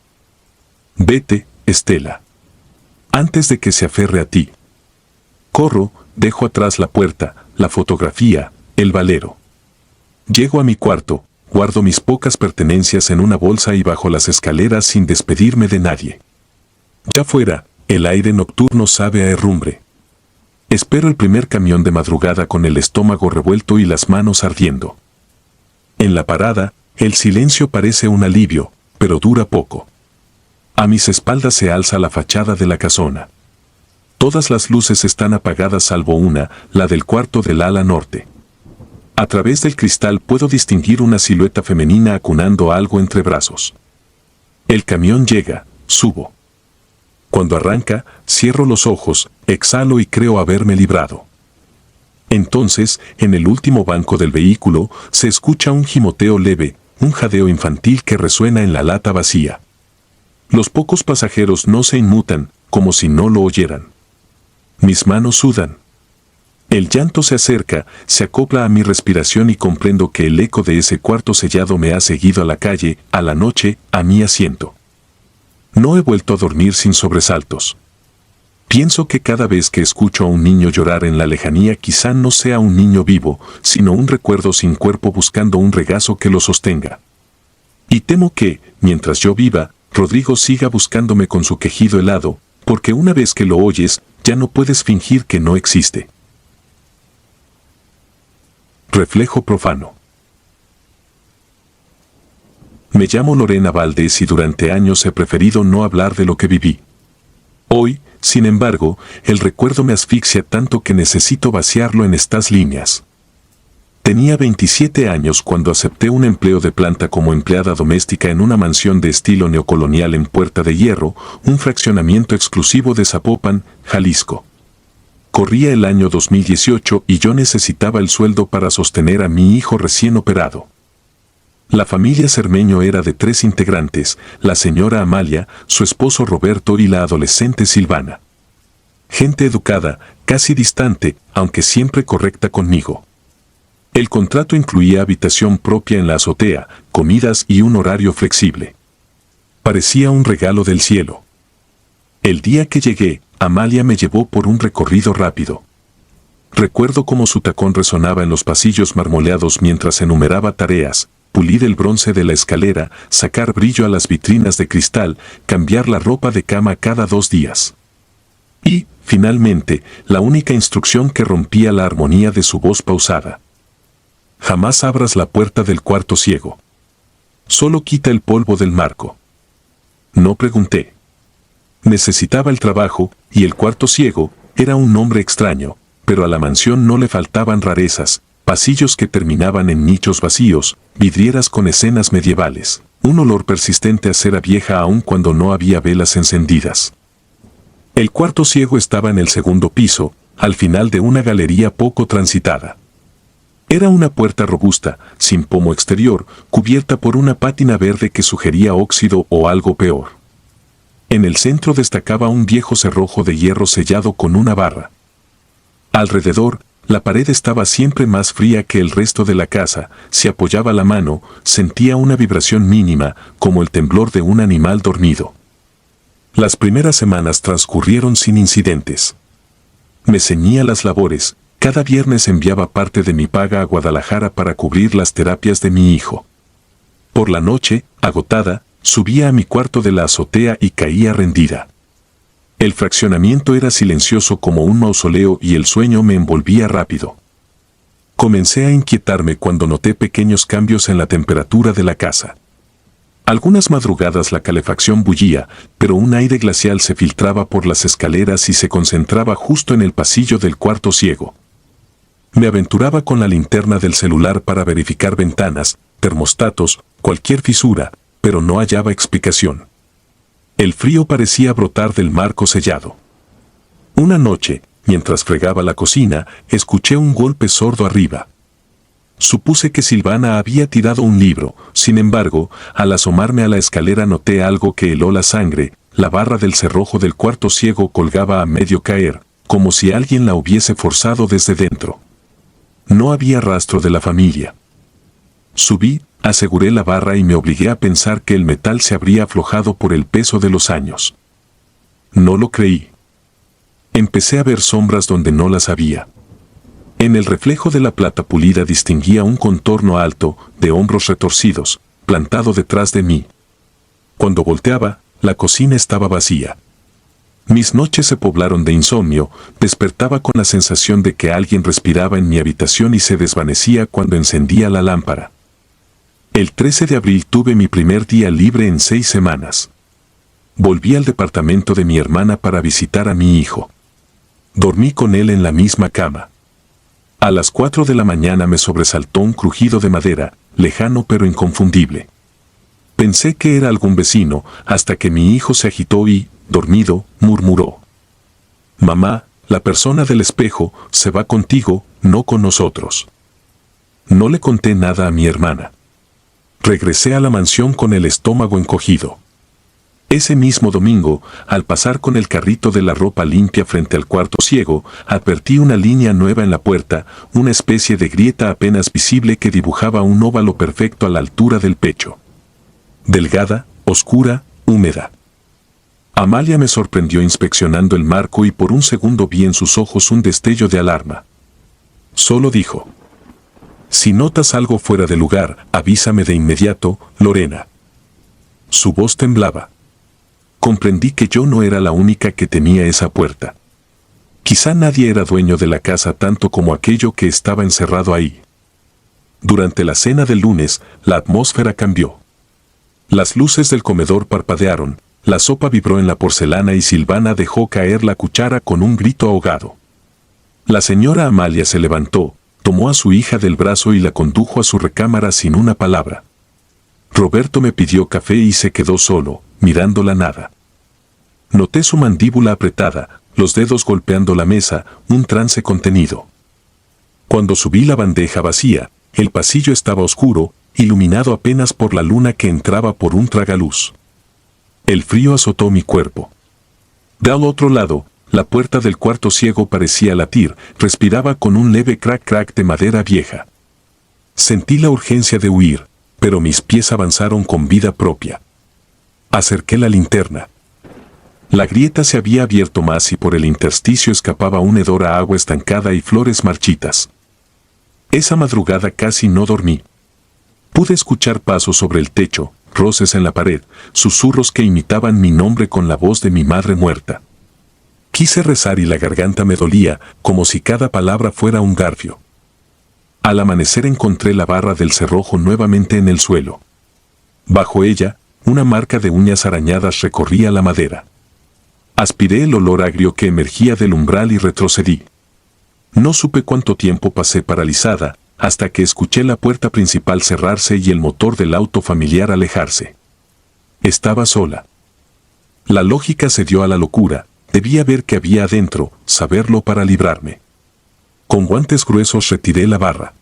Vete, Estela. Antes de que se aferre a ti. Corro, dejo atrás la puerta, la fotografía, el valero. Llego a mi cuarto, guardo mis pocas pertenencias en una bolsa y bajo las escaleras sin despedirme de nadie. Ya fuera, el aire nocturno sabe a herrumbre. Espero el primer camión de madrugada con el estómago revuelto y las manos ardiendo. En la parada, el silencio parece un alivio, pero dura poco. A mis espaldas se alza la fachada de la casona. Todas las luces están apagadas salvo una, la del cuarto del ala norte. A través del cristal puedo distinguir una silueta femenina acunando algo entre brazos. El camión llega, subo. Cuando arranca, cierro los ojos, exhalo y creo haberme librado. Entonces, en el último banco del vehículo, se escucha un gimoteo leve, un jadeo infantil que resuena en la lata vacía. Los pocos pasajeros no se inmutan, como si no lo oyeran. Mis manos sudan. El llanto se acerca, se acopla a mi respiración y comprendo que el eco de ese cuarto sellado me ha seguido a la calle, a la noche, a mi asiento. No he vuelto a dormir sin sobresaltos. Pienso que cada vez que escucho a un niño llorar en la lejanía quizá no sea un niño vivo, sino un recuerdo sin cuerpo buscando un regazo que lo sostenga. Y temo que, mientras yo viva, Rodrigo siga buscándome con su quejido helado, porque una vez que lo oyes, ya no puedes fingir que no existe. Reflejo profano. Me llamo Lorena Valdés y durante años he preferido no hablar de lo que viví. Hoy, sin embargo, el recuerdo me asfixia tanto que necesito vaciarlo en estas líneas. Tenía 27 años cuando acepté un empleo de planta como empleada doméstica en una mansión de estilo neocolonial en Puerta de Hierro, un fraccionamiento exclusivo de Zapopan, Jalisco. Corría el año 2018 y yo necesitaba el sueldo para sostener a mi hijo recién operado. La familia Cermeño era de 3 integrantes, la señora Amalia, su esposo Roberto y la adolescente Silvana. Gente educada, casi distante, aunque siempre correcta conmigo. El contrato incluía habitación propia en la azotea, comidas y un horario flexible. Parecía un regalo del cielo. El día que llegué, Amalia me llevó por un recorrido rápido. Recuerdo cómo su tacón resonaba en los pasillos marmoleados mientras enumeraba tareas: pulir el bronce de la escalera, sacar brillo a las vitrinas de cristal, cambiar la ropa de cama cada 2 días. Y, finalmente, la única instrucción que rompía la armonía de su voz pausada: jamás abras la puerta del cuarto ciego. Solo quita el polvo del marco. No pregunté. Necesitaba el trabajo, y el cuarto ciego era un nombre extraño, pero a la mansión no le faltaban rarezas: pasillos que terminaban en nichos vacíos, vidrieras con escenas medievales, un olor persistente a cera vieja aun cuando no había velas encendidas. El cuarto ciego estaba en el segundo piso, al final de una galería poco transitada. Era una puerta robusta, sin pomo exterior, cubierta por una pátina verde que sugería óxido o algo peor. En el centro destacaba un viejo cerrojo de hierro sellado con una barra. Alrededor, la pared estaba siempre más fría que el resto de la casa. Si apoyaba la mano, sentía una vibración mínima, como el temblor de un animal dormido. Las primeras semanas transcurrieron sin incidentes. Me ceñía las labores. Cada viernes enviaba parte de mi paga a Guadalajara para cubrir las terapias de mi hijo. Por la noche, agotada, subía a mi cuarto de la azotea y caía rendida. El fraccionamiento era silencioso como un mausoleo y el sueño me envolvía rápido. Comencé a inquietarme cuando noté pequeños cambios en la temperatura de la casa. Algunas madrugadas la calefacción bullía, pero un aire glacial se filtraba por las escaleras y se concentraba justo en el pasillo del cuarto ciego. Me aventuraba con la linterna del celular para verificar ventanas, termostatos, cualquier fisura, pero no hallaba explicación. El frío parecía brotar del marco sellado. Una noche, mientras fregaba la cocina, escuché un golpe sordo arriba. Supuse que Silvana había tirado un libro. Sin embargo, al asomarme a la escalera noté algo que heló la sangre: la barra del cerrojo del cuarto ciego colgaba a medio caer, como si alguien la hubiese forzado desde dentro. No había rastro de la familia. Subí, aseguré la barra y me obligué a pensar que el metal se habría aflojado por el peso de los años. No lo creí. Empecé a ver sombras donde no las había. En el reflejo de la plata pulida distinguía un contorno alto, de hombros retorcidos, plantado detrás de mí. Cuando volteaba, la cocina estaba vacía. Mis noches se poblaron de insomnio. Despertaba con la sensación de que alguien respiraba en mi habitación y se desvanecía cuando encendía la lámpara. El 13 de abril tuve mi primer día libre en 6 semanas. Volví al departamento de mi hermana para visitar a mi hijo. Dormí con él en la misma cama. A las 4 de la mañana me sobresaltó un crujido de madera, lejano pero inconfundible. Pensé que era algún vecino, hasta que mi hijo se agitó y, dormido, murmuró: «Mamá, la persona del espejo se va contigo, no con nosotros». No le conté nada a mi hermana. Regresé a la mansión con el estómago encogido. Ese mismo domingo, al pasar con el carrito de la ropa limpia frente al cuarto ciego, advertí una línea nueva en la puerta, una especie de grieta apenas visible que dibujaba un óvalo perfecto a la altura del pecho. Delgada, oscura, húmeda. Amalia me sorprendió inspeccionando el marco y por un segundo vi en sus ojos un destello de alarma. Solo dijo: «Si notas algo fuera de lugar, avísame de inmediato, Lorena». Su voz temblaba. Comprendí que yo no era la única que temía esa puerta. Quizá nadie era dueño de la casa tanto como aquello que estaba encerrado ahí. Durante la cena del lunes, la atmósfera cambió. Las luces del comedor parpadearon, la sopa vibró en la porcelana y Silvana dejó caer la cuchara con un grito ahogado. La señora Amalia se levantó, tomó a su hija del brazo y la condujo a su recámara sin una palabra. Roberto me pidió café y se quedó solo, mirando la nada. Noté su mandíbula apretada, los dedos golpeando la mesa, un trance contenido. Cuando subí la bandeja vacía, el pasillo estaba oscuro, iluminado apenas por la luna que entraba por un tragaluz. El frío azotó mi cuerpo. Del otro lado, la puerta del cuarto ciego parecía latir, respiraba con un leve crack de madera vieja. Sentí la urgencia de huir, pero mis pies avanzaron con vida propia. Acerqué la linterna. La grieta se había abierto más y por el intersticio escapaba un hedor a agua estancada y flores marchitas. Esa madrugada casi no dormí. Pude escuchar pasos sobre el techo, roces en la pared, susurros que imitaban mi nombre con la voz de mi madre muerta. Quise rezar y la garganta me dolía, como si cada palabra fuera un garfio. Al amanecer encontré la barra del cerrojo nuevamente en el suelo. Bajo ella, una marca de uñas arañadas recorría la madera. Aspiré el olor agrio que emergía del umbral y retrocedí. No supe cuánto tiempo pasé paralizada, hasta que escuché la puerta principal cerrarse y el motor del auto familiar alejarse. Estaba sola. La lógica cedió a la locura, debía ver qué había adentro, saberlo para librarme. Con guantes gruesos retiré la barra.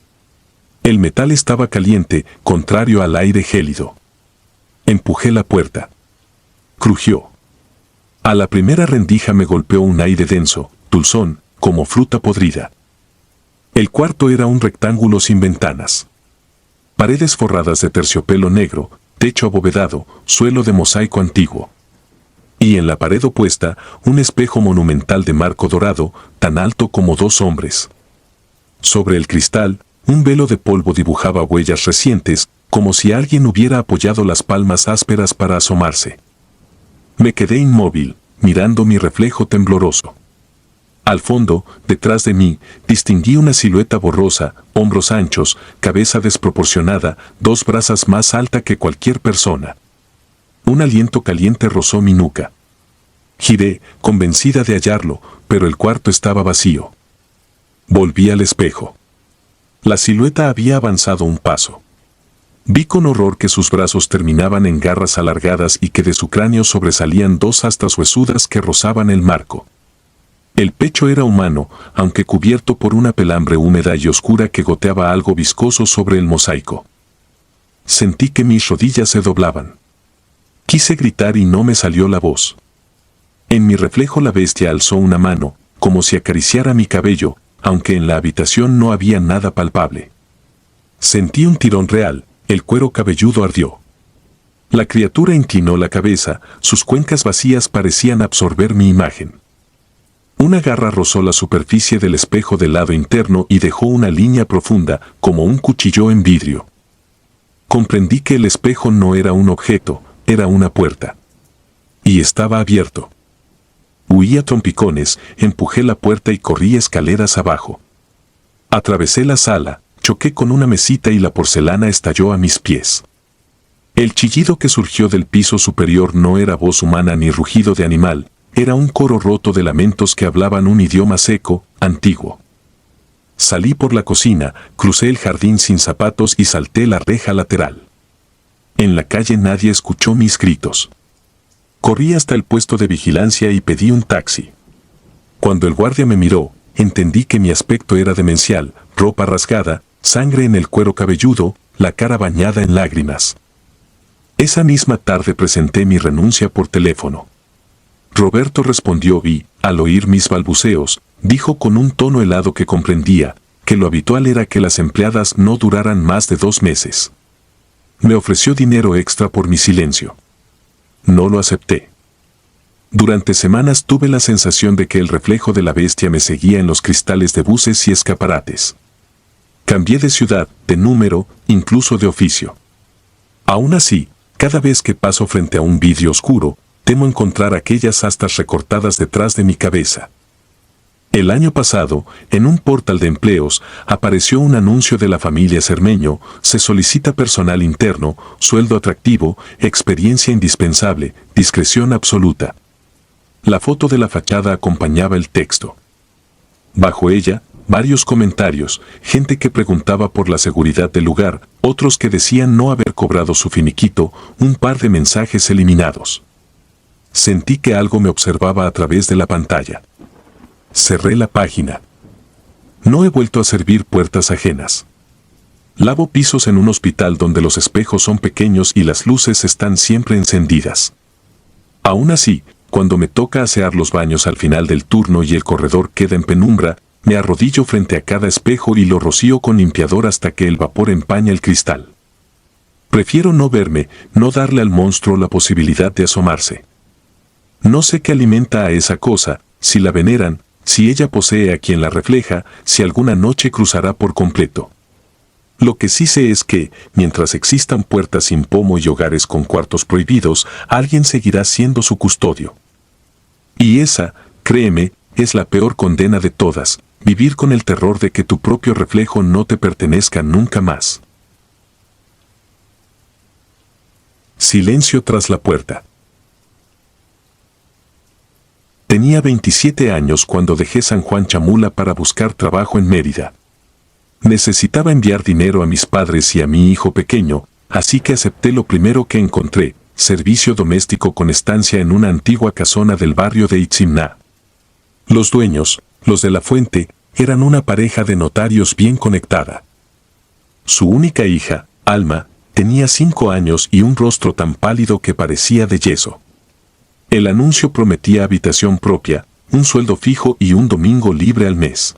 El metal estaba caliente, contrario al aire gélido. Empujé la puerta. Crujió. A la primera rendija me golpeó un aire denso, dulzón, como fruta podrida. El cuarto era un rectángulo sin ventanas. Paredes forradas de terciopelo negro, techo abovedado, suelo de mosaico antiguo. Y en la pared opuesta, un espejo monumental de marco dorado, tan alto como 2 hombres. Sobre el cristal, un velo de polvo dibujaba huellas recientes, como si alguien hubiera apoyado las palmas ásperas para asomarse. Me quedé inmóvil, mirando mi reflejo tembloroso. Al fondo, detrás de mí, distinguí una silueta borrosa, hombros anchos, cabeza desproporcionada, 2 brazas más alta que cualquier persona. Un aliento caliente rozó mi nuca. Giré, convencida de hallarlo, pero el cuarto estaba vacío. Volví al espejo. La silueta había avanzado un paso. Vi con horror que sus brazos terminaban en garras alargadas y que de su cráneo sobresalían 2 astas huesudas que rozaban el marco. El pecho era humano, aunque cubierto por una pelambre húmeda y oscura que goteaba algo viscoso sobre el mosaico. Sentí que mis rodillas se doblaban. Quise gritar y no me salió la voz. En mi reflejo la bestia alzó una mano, como si acariciara mi cabello, aunque en la habitación no había nada palpable. Sentí un tirón real, el cuero cabelludo ardió. La criatura inclinó la cabeza, sus cuencas vacías parecían absorber mi imagen. Una garra rozó la superficie del espejo del lado interno y dejó una línea profunda, como un cuchillo en vidrio. Comprendí que el espejo no era un objeto, era una puerta. Y estaba abierto. Huí a trompicones, empujé la puerta y corrí escaleras abajo. Atravesé la sala, choqué con una mesita y la porcelana estalló a mis pies. El chillido que surgió del piso superior no era voz humana ni rugido de animal, era un coro roto de lamentos que hablaban un idioma seco, antiguo. Salí por la cocina, crucé el jardín sin zapatos y salté la reja lateral. En la calle nadie escuchó mis gritos. Corrí hasta el puesto de vigilancia y pedí un taxi. Cuando el guardia me miró, entendí que mi aspecto era demencial, ropa rasgada, sangre en el cuero cabelludo, la cara bañada en lágrimas. Esa misma tarde presenté mi renuncia por teléfono. Roberto respondió y, al oír mis balbuceos, dijo con un tono helado que comprendía, que lo habitual era que las empleadas no duraran más de 2 meses. Me ofreció dinero extra por mi silencio. No lo acepté. Durante semanas tuve la sensación de que el reflejo de la bestia me seguía en los cristales de buses y escaparates. Cambié de ciudad, de número, incluso de oficio. Aún así, cada vez que paso frente a un vidrio oscuro, temo encontrar aquellas astas recortadas detrás de mi cabeza. El año pasado, en un portal de empleos, apareció un anuncio de la familia Cermeño, se solicita personal interno, sueldo atractivo, experiencia indispensable, discreción absoluta. La foto de la fachada acompañaba el texto. Bajo ella, varios comentarios, gente que preguntaba por la seguridad del lugar, otros que decían no haber cobrado su finiquito, un par de mensajes eliminados. Sentí que algo me observaba a través de la pantalla. Cerré la página. No he vuelto a servir puertas ajenas. Lavo pisos en un hospital donde los espejos son pequeños y las luces están siempre encendidas. Aún así, cuando me toca asear los baños al final del turno y el corredor queda en penumbra, me arrodillo frente a cada espejo y lo rocío con limpiador hasta que el vapor empaña el cristal. Prefiero no verme, no darle al monstruo la posibilidad de asomarse. No sé qué alimenta a esa cosa, si la veneran, si ella posee a quien la refleja, si alguna noche cruzará por completo. Lo que sí sé es que, mientras existan puertas sin pomo y hogares con cuartos prohibidos, alguien seguirá siendo su custodio. Y esa, créeme, es la peor condena de todas, vivir con el terror de que tu propio reflejo no te pertenezca nunca más. Silencio tras la puerta. Tenía 27 años cuando dejé San Juan Chamula para buscar trabajo en Mérida. Necesitaba enviar dinero a mis padres y a mi hijo pequeño, así que acepté lo primero que encontré, servicio doméstico con estancia en una antigua casona del barrio de Itzimná. Los dueños, los de la fuente, eran una pareja de notarios bien conectada. Su única hija, Alma, tenía 5 años y un rostro tan pálido que parecía de yeso. El anuncio prometía habitación propia, un sueldo fijo y un domingo libre al mes.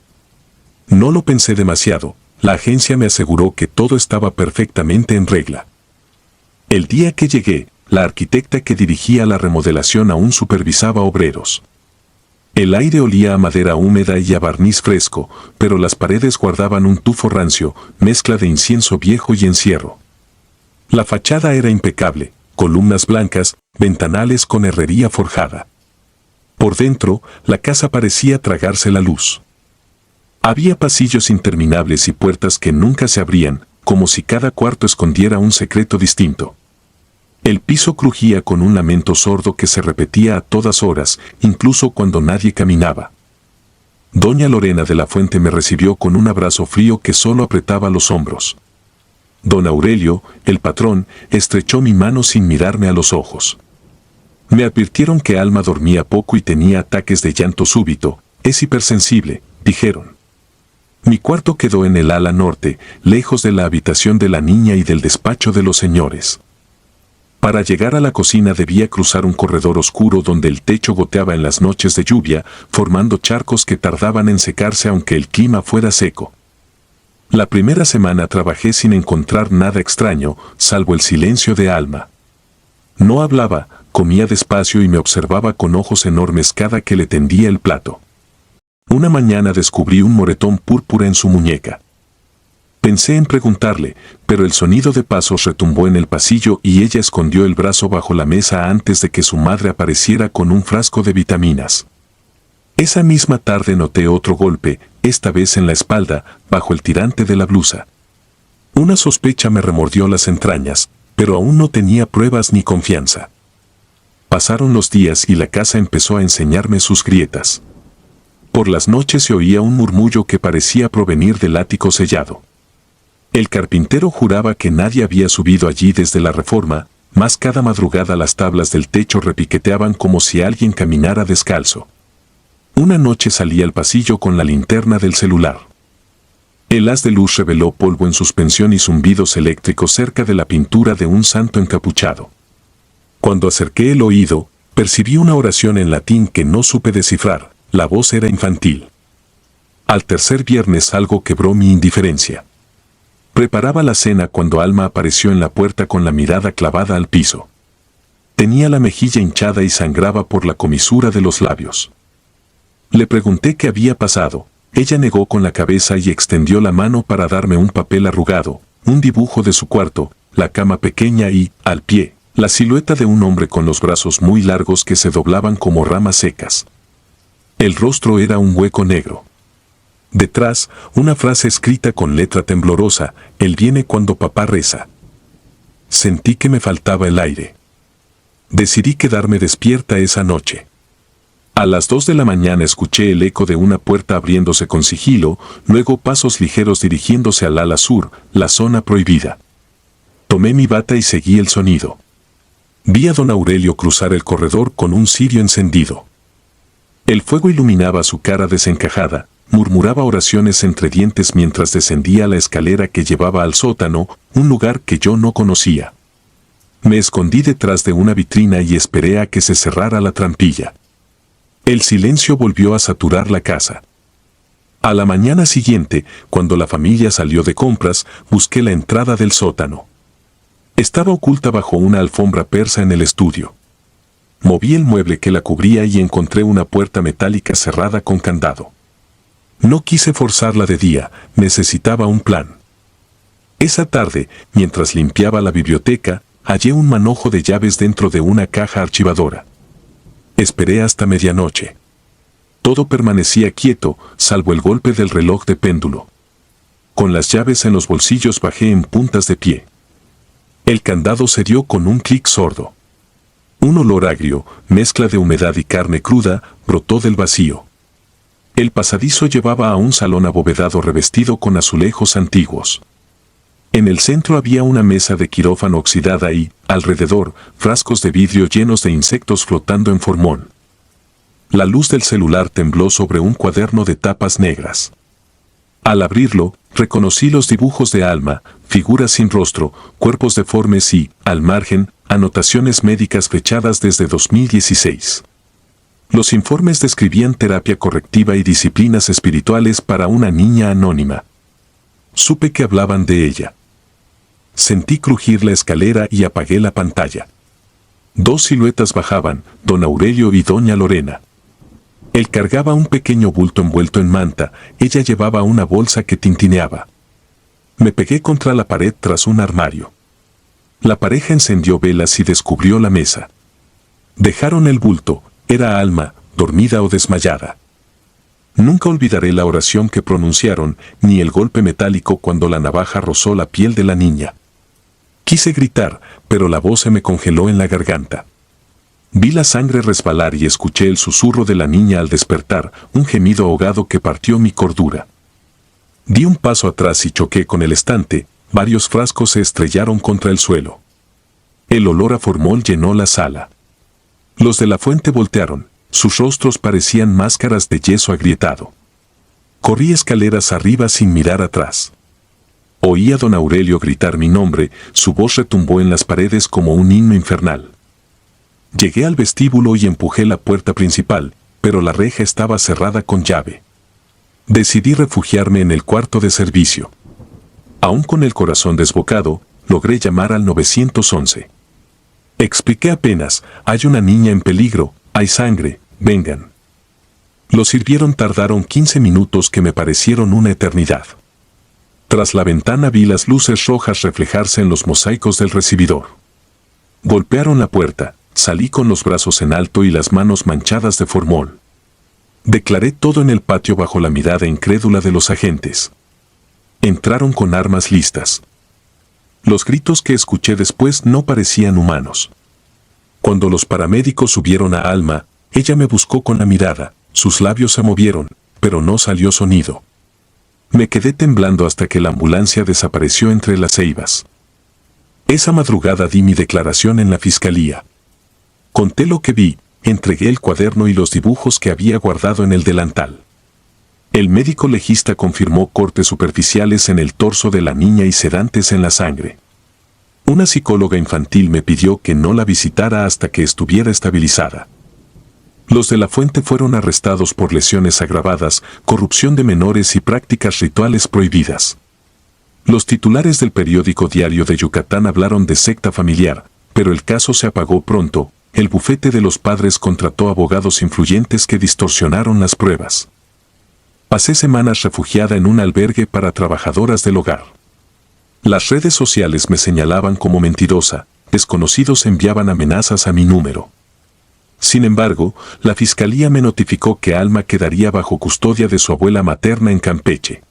No lo pensé demasiado, la agencia me aseguró que todo estaba perfectamente en regla. El día que llegué, la arquitecta que dirigía la remodelación aún supervisaba obreros. El aire olía a madera húmeda y a barniz fresco, pero las paredes guardaban un tufo rancio, mezcla de incienso viejo y encierro. La fachada era impecable, columnas blancas, ventanales con herrería forjada. Por dentro, la casa parecía tragarse la luz. Había pasillos interminables y puertas que nunca se abrían, como si cada cuarto escondiera un secreto distinto. El piso crujía con un lamento sordo que se repetía a todas horas, incluso cuando nadie caminaba. Doña Lorena de la Fuente me recibió con un abrazo frío que solo apretaba los hombros. Don Aurelio, el patrón, estrechó mi mano sin mirarme a los ojos. Me advirtieron que Alma dormía poco y tenía ataques de llanto súbito. Es hipersensible, dijeron. Mi cuarto quedó en el ala norte, lejos de la habitación de la niña y del despacho de los señores. Para llegar a la cocina debía cruzar un corredor oscuro donde el techo goteaba en las noches de lluvia, formando charcos que tardaban en secarse aunque el clima fuera seco. La primera semana trabajé sin encontrar nada extraño, salvo el silencio de Alma. No hablaba, comía despacio y me observaba con ojos enormes cada que le tendía el plato. Una mañana descubrí un moretón púrpura en su muñeca. Pensé en preguntarle, pero el sonido de pasos retumbó en el pasillo y ella escondió el brazo bajo la mesa antes de que su madre apareciera con un frasco de vitaminas. Esa misma tarde noté otro golpe, esta vez en la espalda, bajo el tirante de la blusa. Una sospecha me remordió las entrañas, pero aún no tenía pruebas ni confianza. Pasaron los días y la casa empezó a enseñarme sus grietas. Por las noches se oía un murmullo que parecía provenir del ático sellado. El carpintero juraba que nadie había subido allí desde la Reforma, mas cada madrugada las tablas del techo repiqueteaban como si alguien caminara descalzo. Una noche salí al pasillo con la linterna del celular. El haz de luz reveló polvo en suspensión y zumbidos eléctricos cerca de la pintura de un santo encapuchado. Cuando acerqué el oído, percibí una oración en latín que no supe descifrar. La voz era infantil. Al tercer viernes algo quebró mi indiferencia. Preparaba la cena cuando Alma apareció en la puerta con la mirada clavada al piso. Tenía la mejilla hinchada y sangraba por la comisura de los labios. Le pregunté qué había pasado. Ella negó con la cabeza y extendió la mano para darme un papel arrugado, un dibujo de su cuarto, la cama pequeña y, al pie, la silueta de un hombre con los brazos muy largos que se doblaban como ramas secas. El rostro era un hueco negro. Detrás, una frase escrita con letra temblorosa: Él viene cuando papá reza. Sentí que me faltaba el aire. Decidí quedarme despierta esa noche. A las 2 de la mañana escuché el eco de una puerta abriéndose con sigilo, luego pasos ligeros dirigiéndose al ala sur, la zona prohibida. Tomé mi bata y seguí el sonido. Vi a don Aurelio cruzar el corredor con un cirio encendido. El fuego iluminaba su cara desencajada, murmuraba oraciones entre dientes mientras descendía la escalera que llevaba al sótano, un lugar que yo no conocía. Me escondí detrás de una vitrina y esperé a que se cerrara la trampilla. El silencio volvió a saturar la casa. A la mañana siguiente, cuando la familia salió de compras, busqué la entrada del sótano. Estaba oculta bajo una alfombra persa en el estudio. Moví el mueble que la cubría y encontré una puerta metálica cerrada con candado. No quise forzarla de día, necesitaba un plan. Esa tarde, mientras limpiaba la biblioteca, hallé un manojo de llaves dentro de una caja archivadora. Esperé hasta medianoche. Todo permanecía quieto, salvo el golpe del reloj de péndulo. Con las llaves en los bolsillos bajé en puntas de pie. El candado se dio con un clic sordo. Un olor agrio, mezcla de humedad y carne cruda, brotó del vacío. El pasadizo llevaba a un salón abovedado revestido con azulejos antiguos. En el centro había una mesa de quirófano oxidada y, alrededor, frascos de vidrio llenos de insectos flotando en formol. La luz del celular tembló sobre un cuaderno de tapas negras. Al abrirlo, reconocí los dibujos de Alma, figuras sin rostro, cuerpos deformes y, al margen, anotaciones médicas fechadas desde 2016. Los informes describían terapia correctiva y disciplinas espirituales para una niña anónima. Supe que hablaban de ella. Sentí crujir la escalera y apagué la pantalla. Dos siluetas bajaban, don Aurelio y doña Lorena. Él cargaba un pequeño bulto envuelto en manta, ella llevaba una bolsa que tintineaba. Me pegué contra la pared tras un armario. La pareja encendió velas y descubrió la mesa. Dejaron el bulto, era Alma, dormida o desmayada. Nunca olvidaré la oración que pronunciaron, ni el golpe metálico cuando la navaja rozó la piel de la niña. Quise gritar, pero la voz se me congeló en la garganta. Vi la sangre resbalar y escuché el susurro de la niña al despertar, un gemido ahogado que partió mi cordura. Di un paso atrás y choqué con el estante, varios frascos se estrellaron contra el suelo. El olor a formol llenó la sala. Los de la fuente voltearon, sus rostros parecían máscaras de yeso agrietado. Corrí escaleras arriba sin mirar atrás. Oí a don Aurelio gritar mi nombre, su voz retumbó en las paredes como un himno infernal. Llegué al vestíbulo y empujé la puerta principal, pero la reja estaba cerrada con llave. Decidí refugiarme en el cuarto de servicio. Aún con el corazón desbocado, logré llamar al 911. Expliqué apenas, hay una niña en peligro, hay sangre, vengan. Los sirvieron tardaron 15 minutos que me parecieron una eternidad. Tras la ventana vi las luces rojas reflejarse en los mosaicos del recibidor. Golpearon la puerta, salí con los brazos en alto y las manos manchadas de formol. Declaré todo en el patio bajo la mirada incrédula de los agentes. Entraron con armas listas. Los gritos que escuché después no parecían humanos. Cuando los paramédicos subieron a Alma, ella me buscó con la mirada, sus labios se movieron, pero no salió sonido. Me quedé temblando hasta que la ambulancia desapareció entre las ceibas. Esa madrugada di mi declaración en la fiscalía. Conté lo que vi, entregué el cuaderno y los dibujos que había guardado en el delantal. El médico legista confirmó cortes superficiales en el torso de la niña y sedantes en la sangre. Una psicóloga infantil me pidió que no la visitara hasta que estuviera estabilizada. Los de la fuente fueron arrestados por lesiones agravadas, corrupción de menores y prácticas rituales prohibidas. Los titulares del periódico Diario de Yucatán hablaron de secta familiar, pero el caso se apagó pronto. El bufete de los padres contrató abogados influyentes que distorsionaron las pruebas. Pasé semanas refugiada en un albergue para trabajadoras del hogar. Las redes sociales me señalaban como mentirosa, desconocidos enviaban amenazas a mi número. Sin embargo, la fiscalía me notificó que Alma quedaría bajo custodia de su abuela materna en Campeche.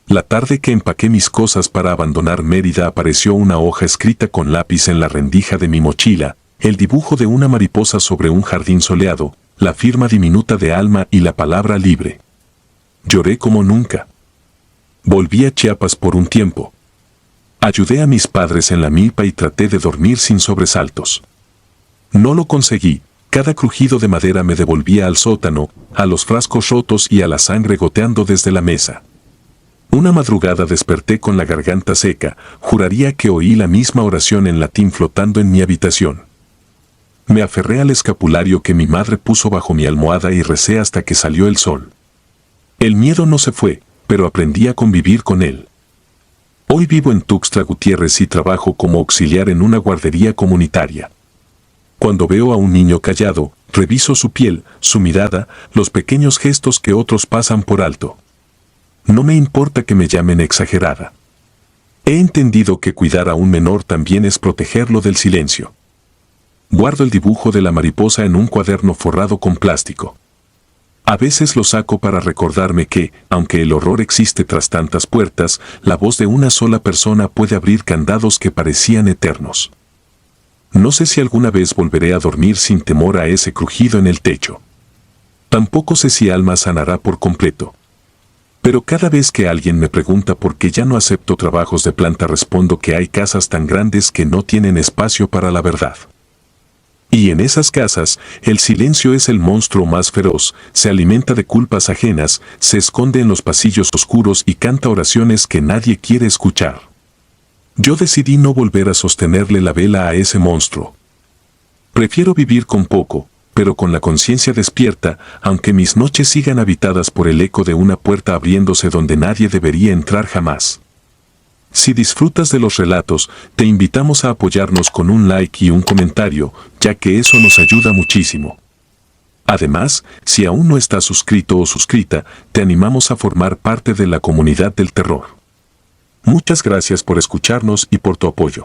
La tarde que empaqué mis cosas para abandonar Mérida apareció una hoja escrita con lápiz en la rendija de mi mochila, el dibujo de una mariposa sobre un jardín soleado, la firma diminuta de Alma y la palabra libre. Lloré como nunca. Volví a Chiapas por un tiempo. Ayudé a mis padres en la milpa y traté de dormir sin sobresaltos. No lo conseguí. Cada crujido de madera me devolvía al sótano, a los frascos rotos y a la sangre goteando desde la mesa. Una madrugada desperté con la garganta seca, juraría que oí la misma oración en latín flotando en mi habitación. Me aferré al escapulario que mi madre puso bajo mi almohada y recé hasta que salió el sol. El miedo no se fue, pero aprendí a convivir con él. Hoy vivo en Tuxtla Gutiérrez y trabajo como auxiliar en una guardería comunitaria. Cuando veo a un niño callado, reviso su piel, su mirada, los pequeños gestos que otros pasan por alto. No me importa que me llamen exagerada. He entendido que cuidar a un menor también es protegerlo del silencio. Guardo el dibujo de la mariposa en un cuaderno forrado con plástico. A veces lo saco para recordarme que, aunque el horror existe tras tantas puertas, la voz de una sola persona puede abrir candados que parecían eternos. No sé si alguna vez volveré a dormir sin temor a ese crujido en el techo. Tampoco sé si Alma sanará por completo. Pero cada vez que alguien me pregunta por qué ya no acepto trabajos de planta respondo que hay casas tan grandes que no tienen espacio para la verdad. Y en esas casas, el silencio es el monstruo más feroz, se alimenta de culpas ajenas, se esconde en los pasillos oscuros y canta oraciones que nadie quiere escuchar. Yo decidí no volver a sostenerle la vela a ese monstruo. Prefiero vivir con poco, pero con la conciencia despierta, aunque mis noches sigan habitadas por el eco de una puerta abriéndose donde nadie debería entrar jamás. Si disfrutas de los relatos, te invitamos a apoyarnos con un like y un comentario, ya que eso nos ayuda muchísimo. Además, si aún no estás suscrito o suscrita, te animamos a formar parte de la comunidad del terror. Muchas gracias por escucharnos y por tu apoyo.